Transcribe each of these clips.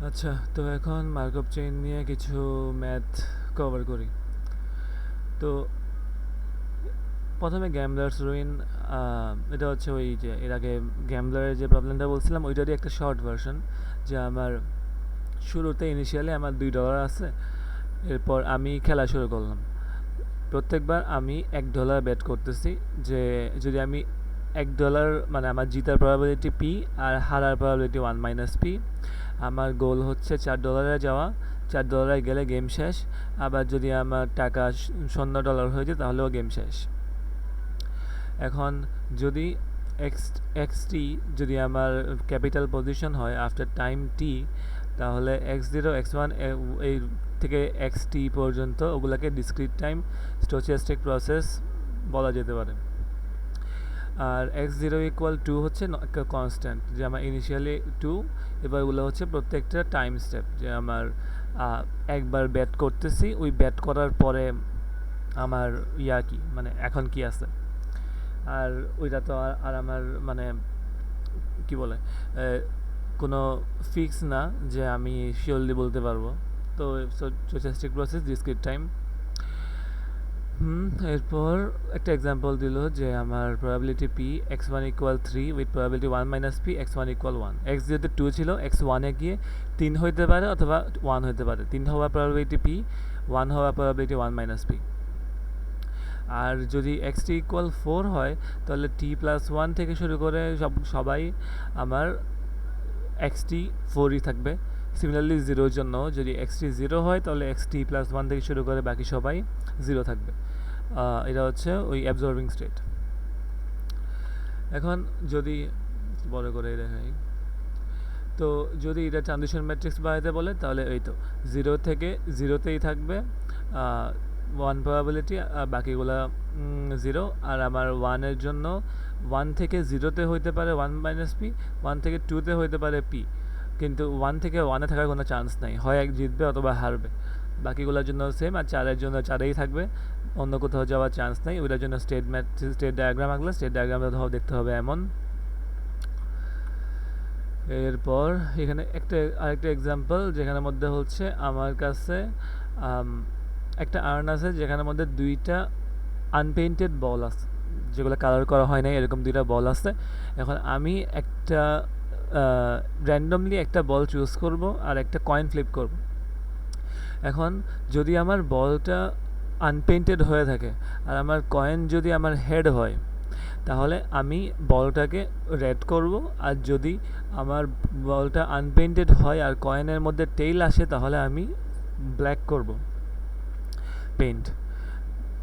আচ্ছা, তো এখন মার্কআপ চেইন নিয়ে কিছু ম্যাথ কভার করি। তো প্রথমে গ্যামলার্স রুইন, এটা হচ্ছে ওই যে এর আগে গ্যামলারের যে প্রবলেমটা বলছিলাম ওইটারই একটা শর্ট ভার্সন। যে আমার শুরুতে ইনিশিয়ালি আমার $2 আছে, এরপর আমি খেলা শুরু করলাম। প্রত্যেকবার আমি $1 ব্যাট করতেছি। যে যদি আমি $1 মানে আমার জিতার প্রবাবিলিটি পি আর হারার প্রবাবিলিটি 1 - পি। আমার গোল হচ্ছে $4 যাওয়া, $4 গেলে গেম শেষ। আবার যদি আমার টাকা $0 হয়ে যায় তাহলেও গেম শেষ। এখন যদি এক্স এক্সটি যদি আমার ক্যাপিটাল পজিশন হয় আফটার টাইম টি, তাহলে x0 x1 এই থেকে xt পর্যন্ত ওগুলাকে ডিসক্রিট টাইম স্টোচাস্টিক প্রসেস বলা যেতে পারে। আর x0 = 2 হচ্ছে একটা কনস্ট্যান্ট, যে আমার ইনিশিয়ালি 2। এবার ওগুলো হচ্ছে প্রত্যেকটা টাইম স্টেপ, যে আমার একবার ব্যাট করতেছি, ওই ব্যাট করার পরে আমার কি মানে এখন কি আছে। আর ওইটা তো আর আমার মানে কি বলে কোনো ফিক্স না যে আমি শিওরলি বলতে পারবো। তো স্টোচাস্টিক প্রসেস ডিসক্রিট টাইম। এরপর একটা এক্সাম্পল দিল যে আমার probability P x1 = 3 with probability 1 - P x1 = 1। x যেহেতু 2 ছিল, x1-এ গিয়ে 3 হইতে পারে অথবা 1 হইতে পারে। 3 হওয়ার প্রবাবিলিটি পি, 1 হওয়ার প্রবাবিলিটি 1 - পি। আর যদি xt = 4 হয় তাহলে t+1 থেকে শুরু করে সবাই আমার xt 4ই থাকবে। সিমিলারলি 0-র জন্য যদি xt 0 হয় তাহলে xt+1 থেকে শুরু করে বাকি সবাই 0 থাকবে। এটা হচ্ছে ওই অ্যাবজর্বিং স্টেট। এখন যদি বড় করে দেখাই, তো যদি এটা ট্রানজিশন ম্যাট্রিক্স বানাতে বলে তাহলে এই তো 0 থেকে 0তেই থাকবে 1 প্রবাবিলিটি, বাকিগুলা 0। আর আমার 1-এর জন্য 1 থেকে 0তে হইতে পারে 1 - পি, 1 থেকে 2তে হইতে পারে পি। কিন্তু 1 থেকে 1-এ থাকার কোনো চান্স নাই, হয় এক জিতবে অথবা হারবে। বাকিগুলোর জন্য সেম। আর 4-এর জন্য 4-এই থাকবে, অন্য কোথাও যাওয়ার চান্স নাই। ওইটার জন্য স্টেট ডায়াগ্রাম আঁকলে স্টেট ডায়াগ্রামটা দেখতে হবে এমন। এরপর এখানে আরেকটা এক্সাম্পল, যেখানের মধ্যে হচ্ছে আমার কাছে একটা আর্ন আছে, যেখানের মধ্যে 2টা আনপেইন্টেড বল আছে, যেগুলো কালার করা হয় নাই, এরকম 2টা বল আছে। এখন আমি একটা র্যান্ডমলি একটা বল চুজ করব আর একটা কয়েন ফ্লিপ করব। এখন যদি আমার বলটা আনপেইন্টেড হয়ে থাকে আর আমার কয়েন যদি আমার হেড হয়, তাহলে আমি বলটাকে রেড করব। আর যদি আমার বলটা আনপেইন্টেড হয় আর কয়েনের মধ্যে টেইল আসে, তাহলে আমি ব্ল্যাক করব পেইন্ট।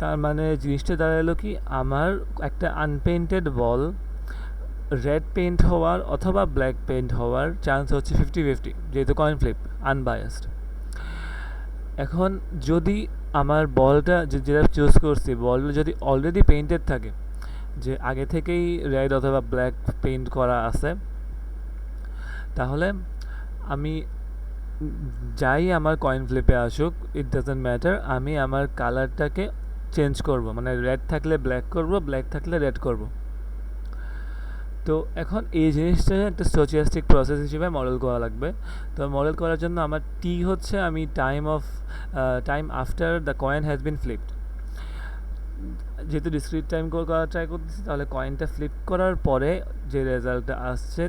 তার মানে জিনিসটা দাঁড়ালো কি, আমার একটা আনপেইন্টেড বল রেড পেইন্ট হওয়ার অথবা ব্ল্যাক পেইন্ট হওয়ার চান্স হচ্ছে 50-50, যেহেতু কয়েন ফ্লিপ আনবায়াসড। এখন যদি আমার বলটা যেটা চুজ করছি, বলটা যদি অলরেডি পেইন্টেড থাকে, যে আগে থেকেই রেড অথবা ব্ল্যাক পেইন্ট করা আছে, তাহলে আমি যাই আমার কয়েন ফ্লিপে আসুক, ইট ডাজন্ট ম্যাটার, আমি আমার কালারটাকে চেঞ্জ করব। মানে রেড থাকলে ব্ল্যাক করব, ব্ল্যাক থাকলে রেড করব। তো এখন এই জিনিসটা একটা স্টোচিয়াস্টিক প্রসেস হিসেবে মডেল করা লাগবে। তো মডেল করার জন্য আমার টি হচ্ছে আমি time after the coin has been flipped. যেহেতু ডিসক্রিট টাইম করার ট্রাই করতেছি, তাহলে কয়েনটা ফ্লিপ করার পরে যে রেজাল্টটা আসছে,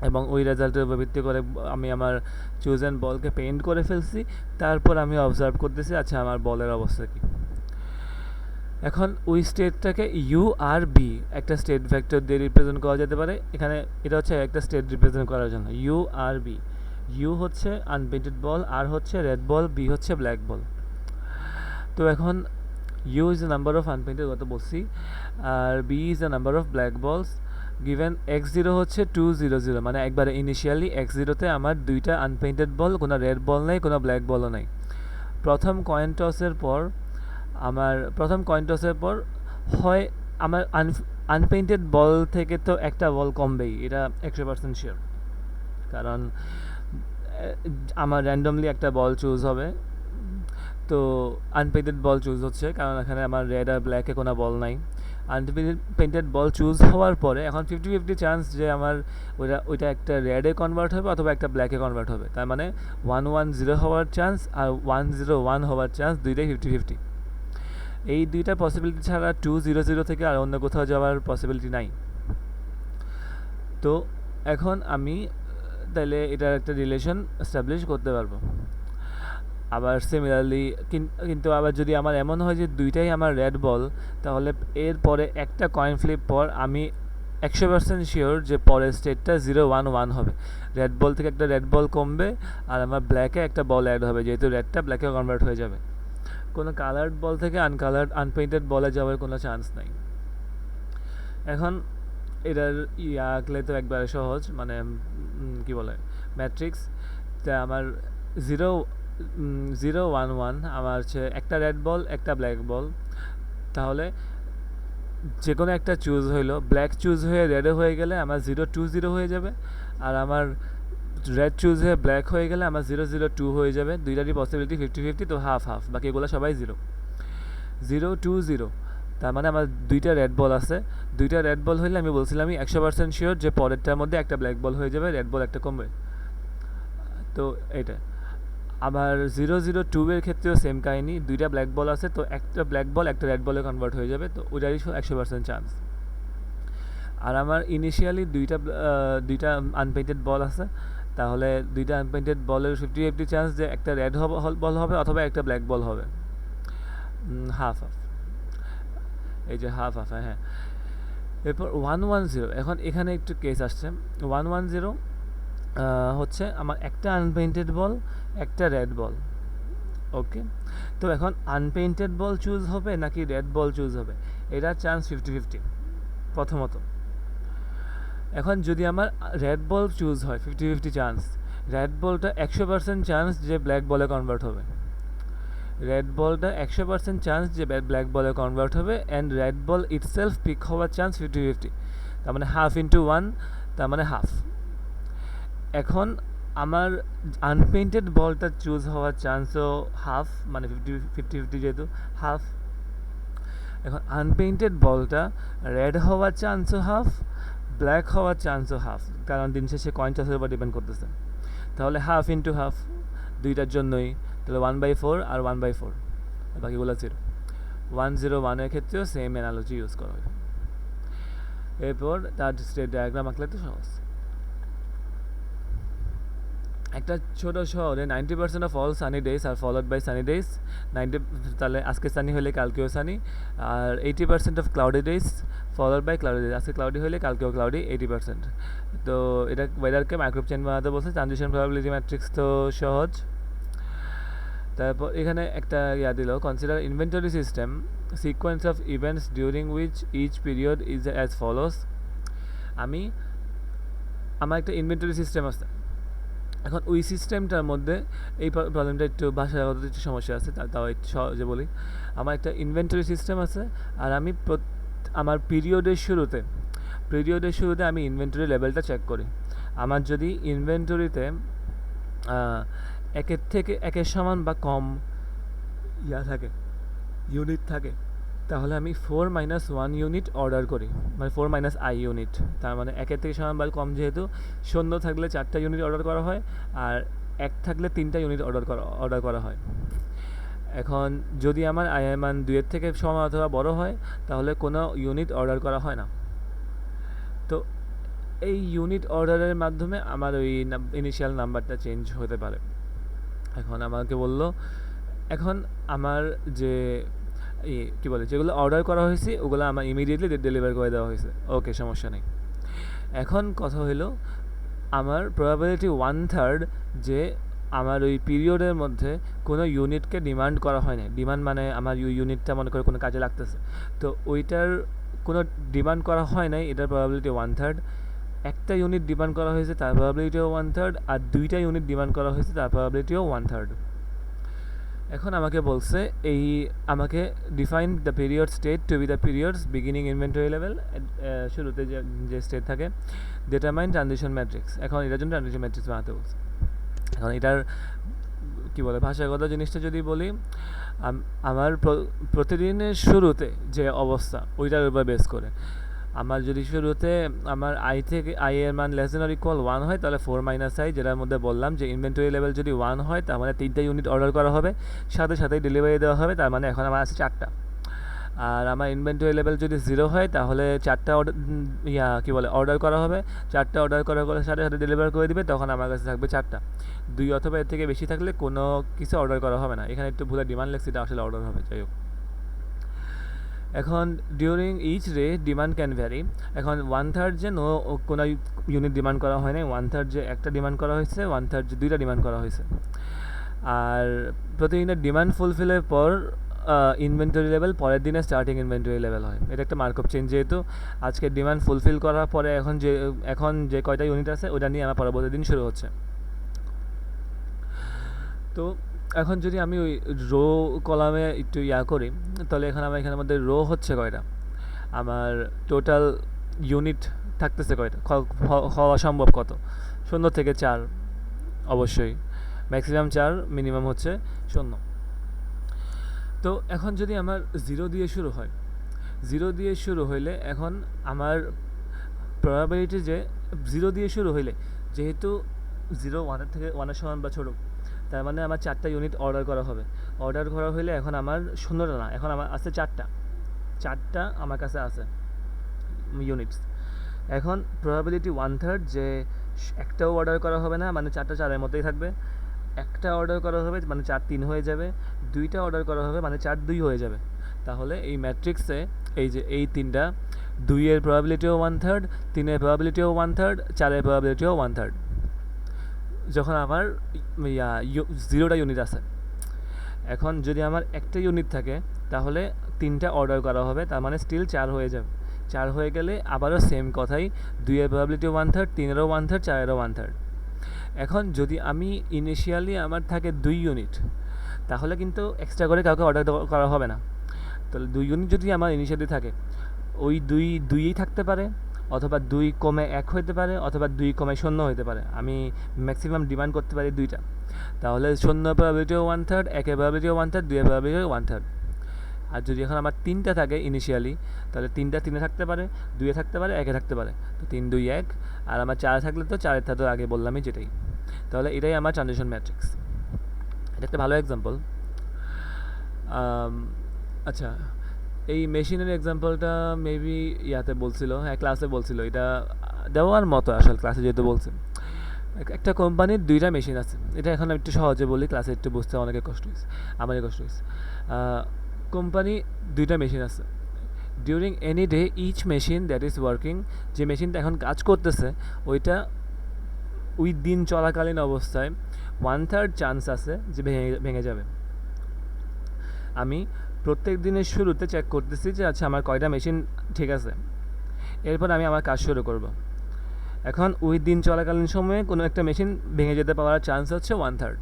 এবং ওই রেজাল্টের উপর ভিত্তি করে আমি আমার চুজ অ্যান্ড বলকে পেইন্ট করে ফেলছি। তারপর আমি অবজার্ভ করতেছি আচ্ছা আমার বলের অবস্থা কী। এখন ওই স্টেটটাকে ইউ আর বি একটা স্টেট ভেক্টর দিয়ে রিপ্রেজেন্ট করা যেতে পারে। এখানে এটা হচ্ছে একটা স্টেট রিপ্রেজেন্ট করার জন্য ইউ আর বি। ইউ হচ্ছে আনপেইন্টেড বল, আর হচ্ছে রেড বল, বি হচ্ছে ব্ল্যাক বল। তো এখন U is the number of unpainted, কত বলছি, আর B is the number of black balls. Given x0 হচ্ছে 200, মানে একবারে ইনিশিয়ালি x0তে আমার 2টা আনপেইন্টেড বল, কোনো রেড বল নেই, কোনো ব্ল্যাক বলও নেই। প্রথম কয়েন টসের পর হয় আমার আনপেইন্টেড বল থেকে তো একটা বল কমবেই, এটা 100% শিওর। কারণ আমার র্যান্ডমলি একটা বল চুজ হবে, তো আনপেইন্টেড বল চুজ হচ্ছে, কারণ এখানে আমার রেড আর ব্ল্যাকে কোনো বল নাই। আনপেইন্টেড বল চুজ হওয়ার পরে এখন 50-50 চান্স যে আমার ওইটা একটা রেডে কনভার্ট হবে অথবা একটা ব্ল্যাকে কনভার্ট হবে, তার মানে 1-1-0 হওয়ার চান্স আর 1-0-1 হওয়ার চান্স দুইটাই 50-50। এই দুইটা পসিবিলিটি ছাড়া 2-0-0 থেকে আর অন্য কোথাও যাওয়ার পসিবিলিটি নাই। তো এখন আমি তাহলে এটার একটা রিলেশন এস্টাবলিশ করতে পারবো। আবার সিমিলারলি কিন্তু আবার যদি আমার এমন হয় যে দুইটাই আমার রেড বল, তাহলে এরপরে একটা কয়েন ফ্লিপ পর আমি 100% শিওর যে পরের স্টেটটা 0-1-1 হবে। রেড বল থেকে একটা রেড বল কমবে আর আমার ব্ল্যাকে একটা বল অ্যাড হবে, যেহেতু রেডটা ব্ল্যাকে কনভার্ট হয়ে যাবে। কোনো কালার্ড বল থেকে আনপেইন্টেড বলে যাওয়ার কোনো চান্স নাই। এখন এটার আঁকলে তো একবারে সহজ, মানে কি বলে ম্যাট্রিক্স। তা আমার 0-1-1 আমার হচ্ছে একটা রেড বল একটা ব্ল্যাক বল, তাহলে যে কোনো একটা চুজ হইলো, ব্ল্যাক চুজ হয়ে রেডে হয়ে গেলে আমার 0-2-0 হয়ে যাবে, আর আমার রেড চুজ হয়ে ব্ল্যাক হয়ে গেলে আমার 0-0-2 হয়ে যাবে। দুইটারই পসিবিলিটি 50-50, তো হাফ হাফ, বাকি এগুলো সবাই 0-2-0। তার মানে আমার দুইটা রেড বল আছে, দুইটা রেড বল হইলে আমি বলছিলামই 100% শিওর যে পরেরটার মধ্যে একটা ব্ল্যাক বল হয়ে যাবে, রেড বল একটা কমবে। তো এটা আবার 0-0-2 এর ক্ষেত্রেও সেম কাহিনী, দুইটা ব্ল্যাক বল আছে, তো একটা ব্ল্যাক বল একটা রেড বলে কনভার্ট হয়ে যাবে, তো ওইটারই 100% চান্স। আর আমার ইনিশিয়ালি দুইটা আনপেইন্টেড বল আছে, তাহলে দুইটা আনপেইন্টেড বলের 50-50 চান্স যে একটা রেড বল হবে অথবা একটা ব্ল্যাক বল হবে। হাফ হাফ, এই যে হাফ হাফ, হ্যাঁ। এরপর 1-1-0, এখন এখানে একটু কেস আসছে। 1-1-0 হচ্ছে আমার একটা আনপেইন্টেড বল একটা রেড বল, ওকে। তো এখন আনপেইন্টেড বল চুজ হবে নাকি রেড বল চুজ হবে, এটার চান্স 50-50 প্রথমত। এখন যদি আমার রেড বল চুজ হয় 50-50 চান্স, রেড বলটা 100% চান্স যে ব্ল্যাক বলে কনভার্ট হবে, রেড বলটা 100% চান্স যে ব্ল্যাক বলে কনভার্ট হবে, and red ball itself pick হওয়ার চান্স 50-50, তার মানে হাফ ইন্টু 1, তার মানে হাফ। এখন আমার আনপেইন্টেড বলটা চুজ হওয়ার চান্সও হাফ, মানে 50-50 যেহেতু হাফ। এখন আনপেইন্টেড বলটা রেড হওয়ার চান্সও হাফ, ব্ল্যাক হওয়ার চান্সও হাফ, কারণ দিন শেষে কয়েন টসের উপর ডিপেন্ড করতেছে। তাহলে হাফ ইন্টু হাফ দুইটার জন্যই, তাহলে 1/4 আর 1/4, বাকিগুলো 0। 1-0-1 ক্ষেত্রেও সেম অ্যানালজি ইউজ করা হয়। এরপর তার স্টেট ডায়াগ্রাম আঁকলে তো সহজ। একটা ছোট শহরে 90% of all sunny days are followed by sunny days. 90, তাহলে আজকে সানি হলে কালকেও সানি, আর 80% of cloudy days followed by cloudy days, আজকে ক্লাউডি হলে কালকেও ক্লাউডি 80%। তো এটা ওয়েদারকে মাইক্রোব চেইন বানাতে বলছে। ট্রানজিশন প্রবাবিলিটি ম্যাট্রিক্স তো সহজ। তারপর এখানে একটা দিল, consider inventory system sequence of events during which each period is as follows. আমার একটা ইনভেন্টরি সিস্টেম আছে, এখন ওই সিস্টেমটার মধ্যে এই প্রবলেমটা একটু ভাষাগত একটু সমস্যা আছে, তাও একটু সহজে বলি। আমার একটা ইনভেন্টরি সিস্টেম আছে, আর আমি আমার পিরিয়ডের শুরুতে আমি ইনভেন্টরি লেভেলটা চেক করি। আমার যদি ইনভেন্টরিতে 1-এর সমান বা কম থাকে, ইউনিট থাকে, তাহলে আমি 4-1 ইউনিট অর্ডার করি, মানে 4-i ইউনিট। তার মানে 1-এর থেকে সমান বা কম, যেহেতু 0 থাকলে 4টা ইউনিট অর্ডার করা হয়, আর 1 থাকলে 3টা ইউনিট অর্ডার করা হয়। এখন যদি আমার আয়ের মান 2-এর থেকে সমান অথবা বড় হয়, তাহলে কোনো ইউনিট অর্ডার করা হয় না। তো এই ইউনিট অর্ডারের মাধ্যমে আমার ওই ইনিশিয়াল নাম্বারটা চেঞ্জ হতে পারে। এখন আমাকে বলল, এখন আমার যে কী বলে যেগুলো অর্ডার করা হয়েছে ওগুলো আমার ইমিডিয়েটলি ডেলিভার করে দেওয়া হয়েছে, ওকে, সমস্যা নেই। এখন কথা হলো, আমার প্রবাবিলিটি 1/3 যে আমার ওই পিরিয়ডের মধ্যে কোনো ইউনিটকে ডিমান্ড করা হয় না। ডিমান্ড মানে আমার ইউনিটটা মনে করে কোনো কাজে লাগতেছে, তো ওইটার কোনো ডিমান্ড করা হয় নাই, এটার প্রবাবিলিটি 1/3। একটা ইউনিট ডিমান্ড করা হয়েছে, তার প্রবাবিলিটিও 1/3, আর 2টা ইউনিট ডিমান্ড করা হয়েছে, তার প্রবাবিলিটিও 1/3। এখন আমাকে বলছে আমাকে define the period state to be the periods beginning inventory level, শুরুতে যে স্টেট থাকে, ডিটারমাইন ট্রানজিশন ম্যাট্রিক্স। এখন এটার জন্য ট্রানজিশন ম্যাট্রিক্স বানাতে বলছে। এখন এটার কী বলে ভাষাগত জিনিসটা যদি বলি, আমার প্রতিদিনের শুরুতে যে অবস্থা ওইটার উপর বেস করে আমার যদি শুরুতে আমার আই এর মান লেস দেন অর ইকুয়াল 1 হয় তাহলে 4 - i, যেটার মধ্যে বললাম যে ইনভেন্টরি লেভেল যদি 1 হয় তার মানে 3টা ইউনিট অর্ডার করা হবে, সাথে সাথেই ডেলিভারি দেওয়া হবে, তার মানে এখন আমার আছে 4টা। আর আমার ইনভেন্টরি লেভেল যদি 0 হয় তাহলে 4টা অর্ডার করা হবে, 4টা অর্ডার করার সাথে সাথে ডেলিভার করে দিবে, তখন আমার কাছে থাকবে 4টা। 2 অথবা এর থেকে বেশি থাকলে কোনো কিছু অর্ডার করা হবে না। এখানে একটু ভুলে ডিমান্ড লেখছি, এটা আসলে অর্ডার হবে। যাই হোক, এখন during each day demand can vary. এখন 1/3 যে কোনো ইউনিট ডিমান্ড করা হয় নাই, 1/3 যে একটা ডিমান্ড করা হয়েছে, 1/3 যে 2টা ডিমান্ড করা হয়েছে। আর প্রতিদিনের ডিমান্ড ফুলফিলের পর ইনভেন্টরি লেভেল পরের দিনে স্টার্টিং ইনভেন্টরি লেভেল হয়। এটা একটা মার্কআপ চেঞ্জ, যেহেতু আজকে ডিমান্ড ফুলফিল করার পরে এখন যে কয়টা ইউনিট আছে ওটা নিয়ে আমার পরবর্তী দিন শুরু হচ্ছে। তো এখন যদি আমি ওই রো কলামে একটু করি, তাহলে আমার এখানের মধ্যে রো হচ্ছে কয়টা, আমার টোটাল ইউনিট থাকতেছে কয়টা, হওয়া সম্ভব কত, 0 থেকে 4, অবশ্যই ম্যাক্সিমাম 4, মিনিমাম হচ্ছে 0। তো এখন যদি আমার 0 দিয়ে শুরু হয়, 0 দিয়ে শুরু হইলে এখন আমার প্রবাবিলিটি যে 0 দিয়ে শুরু হইলে, যেহেতু 0 1-এর থেকে 1-এর সমান বা ছোটো, তার মানে আমার 4টা ইউনিট অর্ডার করা হবে। অর্ডার করা হইলে এখন আমার 0টা না, এখন আমার আছে 4টা আমার কাছে আছে ইউনিটস। এখন প্রবাবিলিটি 1/3 যে একটাও অর্ডার করা হবে না, মানে 4টা 4-এর মতোই থাকবে। একটা অর্ডার করা হবে মানে 4 3 হয়ে যাবে, 2টা অর্ডার করা হবে মানে 4 2 হয়ে যাবে। তাহলে এই ম্যাট্রিক্সে এই যে এই 3টা, 2-এর প্রবাবিলিটিও 1/3, 3-এর প্রবাবিলিটিও 1/3, 4-এর প্রবাবিলিটিও 1/3, যখন আমার 0টা ইউনিট আছে। এখন যদি আমার একটা ইউনিট থাকে তাহলে 3টা অর্ডার করা হবে, তার মানে স্টিল 4 হয়ে যাবে। 4 হয়ে গেলে আবারও সেম কথাই, 2-এর প্রবাবিলিটিও 1/3, 3-এরও 1/3, 4-এরও 1/3। এখন যদি আমি ইনিশিয়ালি আমার থাকে 2 ইউনিট, তাহলে কিন্তু এক্সট্রা করে কাউকে অর্ডার করা হবে না। তাহলে 2 ইউনিট যদি আমার ইনিশিয়ালি থাকে, ওই 2ই থাকতে পারে, অথবা 2 কমে 1 হতে পারে, অথবা 2 কমে 0 হতে পারে। আমি ম্যাক্সিমাম ডিমান্ড করতে পারি 2টা। তাহলে 0 প্রবাবিলিটিও 1/3, 1-এর প্রবাবিলিটিও 1/3, 2-এর প্রবাবিলিটিও 1/3। আর যদি এখন আমার 3টা থাকে ইনিশিয়ালি, তাহলে 3টা 3-এ থাকতে পারে, 2-এ থাকতে পারে, 1-এ থাকতে পারে। তো 3 2 1, আর আমার 4 থাকলে তো 4-এর তো আগে বললামই যেটাই। তাহলে এটাই আমার ট্রানজিশন ম্যাট্রিক্স। এটা একটা ভালো এক্সাম্পল। আচ্ছা, এই মেশিনের এক্সাম্পলটা মেবি বলছিল, ক্লাসে বলছিল, এটা দেওয়ার মতো আসলে ক্লাসে যেহেতু বলছে। একটা কোম্পানির 2টা মেশিন আছে, এটা এখন একটু সহজে বলি, ক্লাসে একটু বুঝতে অনেকে কষ্ট হয়েছে, আমারই কষ্ট হয়েছে। কোম্পানি 2টা মেশিন আছে। During any day each machine that is working, যে মেশিনটা এখন কাজ করতেছে ওইটা ওই দিন চলাকালীন অবস্থায় 1/3 চান্স আছে যে ভেঙে যাবে। আমি প্রত্যেক দিনের শুরুতে চেক করতেছি যে আচ্ছা আমার কয়টা মেশিন ঠিক আছে, এরপর আমি আমার কাজ শুরু করব। এখন ওই দিন চলাকালীন সময়ে কোনো একটা মেশিন ভেঙে যেতে পাওয়ার চান্স হচ্ছে 1/3।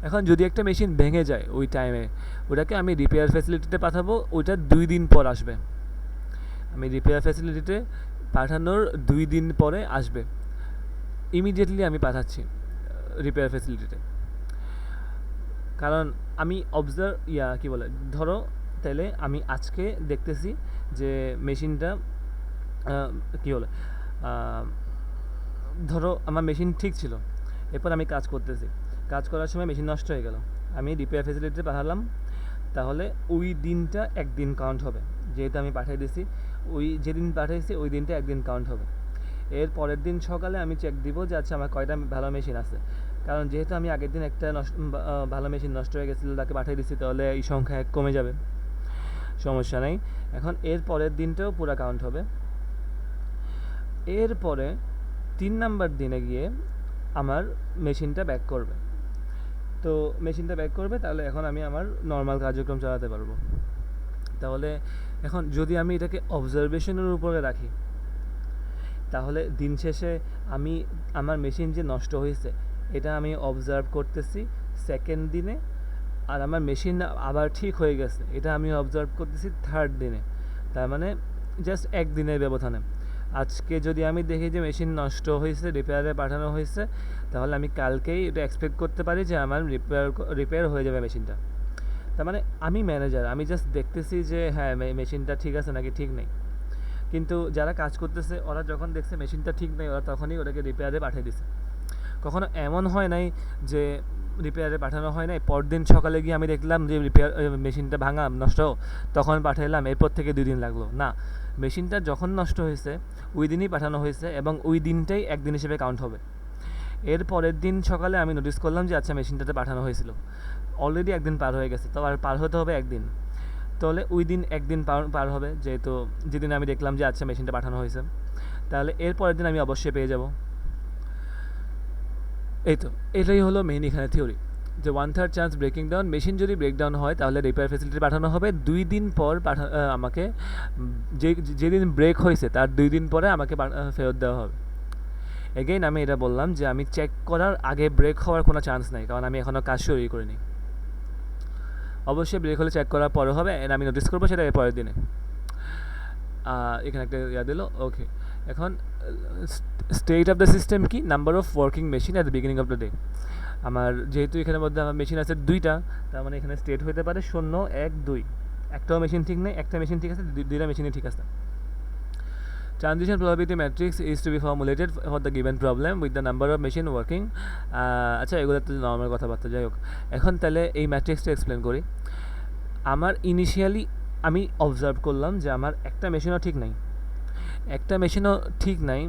এখন যদি একটা মেশিন ভেঙে যায় ওই টাইমে, ওটাকে আমি রিপেয়ার ফ্যাসিলিটিতে পাঠাবো, ওইটা 2 দিন পর আসবে। আমি রিপেয়ার ফ্যাসিলিটিতে পাঠানোর 2 দিন পরে আসবে, ইমিডিয়েটলি আমি পাঠাচ্ছি রিপেয়ার ফ্যাসিলিটিতে। কারণ আমি ধরো তাহলে আমি আজকে দেখতেছি যে মেশিনটা ধরো আমার মেশিন ঠিক ছিল, এরপর আমি কাজ করতেছি, কাজ করার সময় মেশিন নষ্ট হয়ে গেল, আমি রিপেয়ার ফ্যাসিলিটিতে পাঠালাম, তাহলে ওই দিনটা একদিন কাউন্ট হবে, যেহেতু আমি পাঠিয়ে দিয়েছি, ওই যেদিন পাঠিয়েছি ওই দিনটা একদিন কাউন্ট হবে। এর পরের দিন সকালে আমি চেক দিব যে আচ্ছা আমার কয়টা ভালো মেশিন আছে, কারণ যেহেতু আমি আগের দিন একটা ভালো মেশিন নষ্ট হয়ে গেছিলো তাকে পাঠিয়ে দিচ্ছি, তাহলে এই সংখ্যা 1 কমে যাবে, সমস্যা নেই। এখন এর পরের দিনটাও পুরো কাউন্ট হবে। এরপরে 3 নাম্বার দিনে গিয়ে আমার মেশিনটা ব্যাক করবে। তো মেশিনটা ব্যাক করবে, তাহলে এখন আমি আমার নর্মাল কার্যক্রম চালাতে পারবো। তাহলে এখন যদি আমি এটাকে অবজারভেশনের উপরে রাখি, তাহলে দিন শেষে আমি আমার মেশিন যে নষ্ট হয়েছে এটা আমি অবজার্ভ করতেছি সেকেন্ড দিনে, আর আমার মেশিন আবার ঠিক হয়ে গেছে এটা আমি অবজার্ভ করতেছি থার্ড দিনে। তার মানে জাস্ট 1 দিনের ব্যবধানে। আজকে যদি আমি দেখি যে মেশিন নষ্ট হয়েছে, রিপেয়ারে পাঠানো হয়েছে, তাহলে আমি কালকেই এটা এক্সপেক্ট করতে পারি যে আমার রিপেয়ার হয়ে যাবে মেশিনটা। তার মানে আমি ম্যানেজার, আমি জাস্ট দেখতেছি যে হ্যাঁ মেশিনটা ঠিক আছে নাকি ঠিক নেই। কিন্তু যারা কাজ করতেছে ওরা যখন দেখছে মেশিনটা ঠিক নেই, ওরা তখনই ওটাকে রিপেয়ারে পাঠিয়ে দিছে। কখনো এমন হয় নাই যে রিপেয়ারে পাঠানো হয় নাই, পরদিন সকালে গিয়ে আমি দেখলাম যে মেশিনটা ভাঙা নষ্ট, তখন পাঠাইলাম, এরপর থেকে 2 দিন লাগলো না। মেশিনটা যখন নষ্ট হয়েছে ওই দিনই পাঠানো হয়েছে এবং ওই দিনটাই একদিন হিসেবে কাউন্ট হবে। এর পরের দিন সকালে আমি নোটিস করলাম যে আচ্ছা মেশিনটাতে পাঠানো হয়েছিল, অলরেডি একদিন পার হয়ে গেছে, তো আর পার হতে হবে একদিন। তাহলে ওই দিন একদিন পার হবে, যেহেতু যেদিন আমি দেখলাম যে আচ্ছা মেশিনটা পাঠানো হয়েছে, তাহলে এর পরের দিন আমি অবশ্যই পেয়ে যাব। এই তো এটাই হলো মেইন এখানে থিওরি, যে 1/3 চান্স ব্রেকিং ডাউন। মেশিন যদি ব্রেকডাউন হয় তাহলে রিপেয়ার ফেসিলিটি পাঠানো হবে 2 দিন পর, আমাকে যে যেদিন ব্রেক হয়েছে তার 2 দিন পরে আমাকে ফেরত দেওয়া হবে। এগেইন আমি এটা বললাম যে আমি চেক করার আগে ব্রেক হওয়ার কোনো চান্স নাই, কারণ আমি এখনও কাজ শুরুই করিনি। অবশ্যই ব্রেক হলে চেক করার পরে হবে, এন্ড আমি নোটিস করবো সেটা এর পরের দিনে। এখানে একটা ইয়া দিল, ওকে। এখন স্টেট অফ দ্য সিস্টেম কি, number of working machine at the beginning of the day. আমার যেহেতু এখানের মধ্যে আমার মেশিন আছে 2টা, তার মানে এখানে স্টেট হতে পারে 0, 1, 2। একটাও মেশিন ঠিক নেই, একটা মেশিন ঠিক আছে, 2টা মেশিনই ঠিক আছে। Transition probability matrix is to be formulated for the given problem with the number of machine working. আচ্ছা এগুলো তো নর্মাল কথাবার্তা, যাই হোক। এখন তাহলে এই ম্যাট্রিক্সটা এক্সপ্লেন করি। আমার ইনিশিয়ালি আমি অবজার্ভ করলাম যে আমার একটা মেশিনও ঠিক নাই, একটা মেশিনও ঠিক নাই।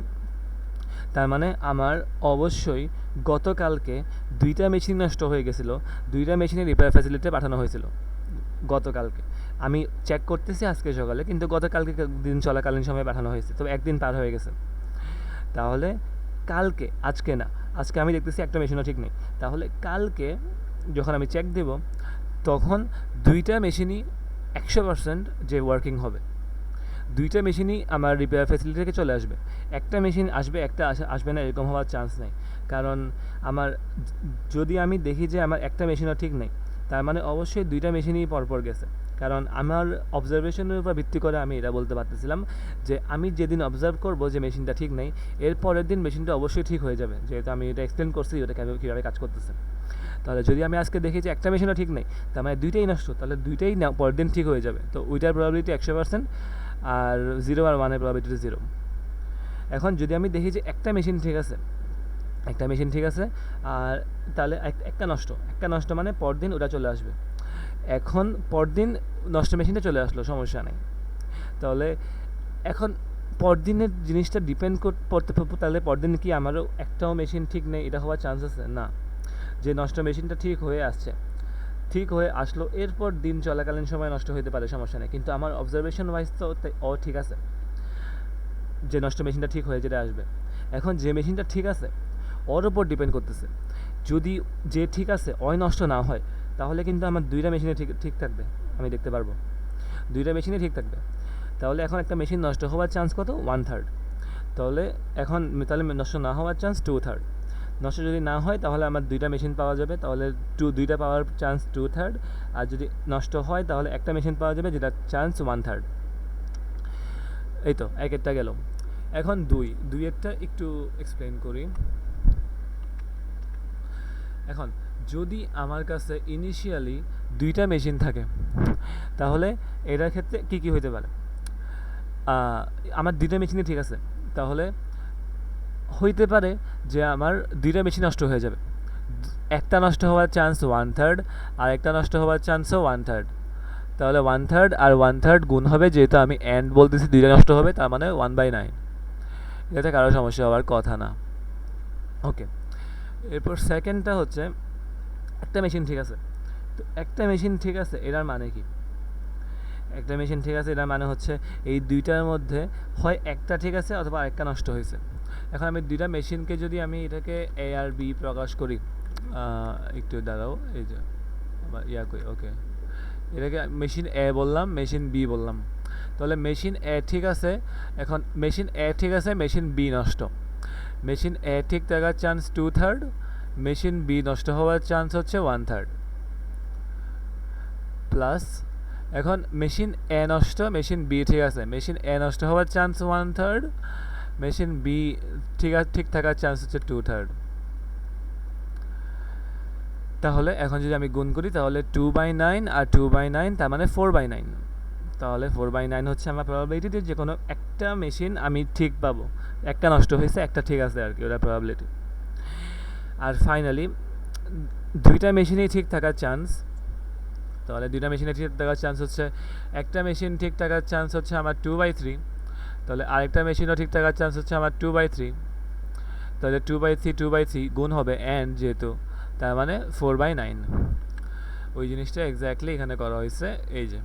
তার মানে আমার অবশ্যই গতকালকে 2টা মেশিন নষ্ট হয়ে গেছিলো, 2টা মেশিনের রিপেয়ার ফ্যাসিলিটিতে পাঠানো হয়েছিল গতকালকে। আমি চেক করতেছি আজকে সকালে, কিন্তু গতকালকে দিন চলাকালীন সময়ে পাঠানো হয়েছে, তো একদিন পার হয়ে গেছে। তাহলে কালকে, আজকে না, আজকে আমি দেখতেছি একটা মেশিনও ঠিক নেই, তাহলে কালকে যখন আমি চেক দেব তখন 2টা মেশিনই 100% যে ওয়ার্কিং হবে, 2টা মেশিনই আমার রিপেয়ার ফ্যাসিলিটি থেকে চলে আসবে। একটা মেশিন আসবে, একটা আসবে না, এরকম হওয়ার চান্স নেই। কারণ আমার যদি আমি দেখি যে আমার একটা মেশিনও ঠিক নেই, তার মানে অবশ্যই 2টা মেশিনই পরপর গেছে। কারণ আমার অবজারভেশনের উপর ভিত্তি করে আমি এটা বলতে পারতেছিলাম যে আমি যেদিন অবজার্ভ করবো যে মেশিনটা ঠিক নেই, এর পরের দিন মেশিনটা অবশ্যই ঠিক হয়ে যাবে, যেহেতু আমি এটা এক্সপ্লেন করছি ওটা কীভাবে কাজ করতেছে। তাহলে যদি আমি আজকে দেখি যে একটা মেশিনও ঠিক নেই, তার মানে 2টাই নষ্ট, তাহলে 2টাই পরের দিন ঠিক হয়ে যাবে। তো ওইটার প্রবাবিলিটি 100%, আর 0 আর 1-এর প্রবাবিলিটি 0। এখন যদি আমি দেখি যে একটা মেশিন ঠিক আছে, একটা মেশিন ঠিক আছে, আর তাহলে একটা নষ্ট মানে পরদিন ওটা চলে আসবে। এখন পরদিন নষ্ট মেশিনটা চলে আসলো, সমস্যা নেই। তাহলে এখন পরদিনের জিনিসটা ডিপেন্ড করতে, তাহলে পরদিন কি আমারও একটাও মেশিন ঠিক নেই এটা হওয়ার চান্স আছে না, যে নষ্ট মেশিনটা ঠিক হয়ে আসছে, ঠিক হয়ে আসলো, এরপর দিন চলাকালীন সময় নষ্ট হতে পারে, সমস্যা নেই। কিন্তু আমার অবজারভেশন ওয়াইজ তো ও ঠিক আছে, যে নষ্ট মেশিনটা ঠিক হয়ে যেটা আসবে। এখন যে মেশিনটা ঠিক আছে ওর ওপর ডিপেন্ড করতেছে, যদি যে ঠিক আছে ওই নষ্ট না হয়, তাহলে কিন্তু আমার 2টা মেশিনে ঠিক থাকবে, আমি দেখতে পারবো 2টা মেশিনে ঠিক থাকবে। তাহলে এখন একটা মেশিন নষ্ট হওয়ার চান্স কত, 1/3। তাহলে তাহলে নষ্ট না হওয়ার চান্স 2/3। নষ্ট যদি না হয় তাহলে আমার 2টা মেশিন পাওয়া যাবে, তাহলে 2টা পাওয়ার চান্স 2/3। আর যদি নষ্ট হয় তাহলে একটা মেশিন পাওয়া যাবে, যেটা চান্স 1/3। এই তো একটা গেল। এখন 2-এরটা একটু এক্সপ্লেন করি। এখন যদি আমার কাছে ইনিশিয়ালি 2টা মেশিন থাকে, তাহলে এটার ক্ষেত্রে কী হতে পারে, আমার 2টা মেশিনই ঠিক আছে, তাহলে হইতে পারে যে আমার 2টা মেশিন নষ্ট হয়ে যাবে। একটা নষ্ট হওয়ার চান্স 1/3, আর একটা নষ্ট হওয়ার চান্সও 1/3। তাহলে 1/3 আর 1/3 গুণ হবে, যেহেতু আমি এন্ড বলতেছি 2টা নষ্ট হবে, তার মানে 1/9। এটাতে কারো সমস্যা হওয়ার কথা না। ওকে, এরপর সেকেন্ডটা হচ্ছে একটা মেশিন ঠিক আছে। তো একটা মেশিন ঠিক আছে এটার মানে কি, একটা মেশিন ঠিক আছে এটার মানে হচ্ছে এই 2টার মধ্যে হয় একটা ঠিক আছে অথবা আরেকটা নষ্ট হয়েছে। এখন আমি 2টা মেশিনকে যদি আমি এটাকে এ আর বি প্রকাশ করি, একটু দাঁড়াও, এই যে আমার করি, ওকে, এটাকে মেশিন এ বললাম, মেশিন বি বললাম। তাহলে মেশিন এ ঠিক আছে, এখন মেশিন এ ঠিক আছে, মেশিন বি নষ্ট। মেশিন এ ঠিক থাকার চান্স 2/3, মেশিন বি নষ্ট হওয়ার চান্স হচ্ছে 1/3, প্লাস এখন মেশিন এ নষ্ট, মেশিন বি ঠিক আছে, মেশিন এ নষ্ট হওয়ার চান্স 1/3, মেশিন বি ঠিক থাকার চান্স হচ্ছে 2/3। তাহলে এখন যদি আমি গুণ করি তাহলে 2/9 আর 2/9 তার মানে 4/9। তাহলে 4/9 হচ্ছে আমার প্রবাবিলিটি যে কোনো একটা মেশিন আমি ঠিক পাবো, একটা নষ্ট হয়েছে একটা ঠিক আছে আর কি, ওটা প্রবাবিলিটি। আর ফাইনালি দুইটা মেশিনেই ঠিক থাকার চান্স, তাহলে দুইটা মেশিনে ঠিক থাকার চান্স হচ্ছে, একটা মেশিন ঠিক থাকার চান্স হচ্ছে আমার 2/3, তাহলে আরেকটা মেশিনও ঠিক থাকার চান্স হচ্ছে আমার 2/3। তাহলে 2/3 গুণ হবে এন্ড যেহেতু, তার মানে 4/9। ওই জিনিসটা এক্স্যাক্টলি এখানে করা হয়েছে, এই যে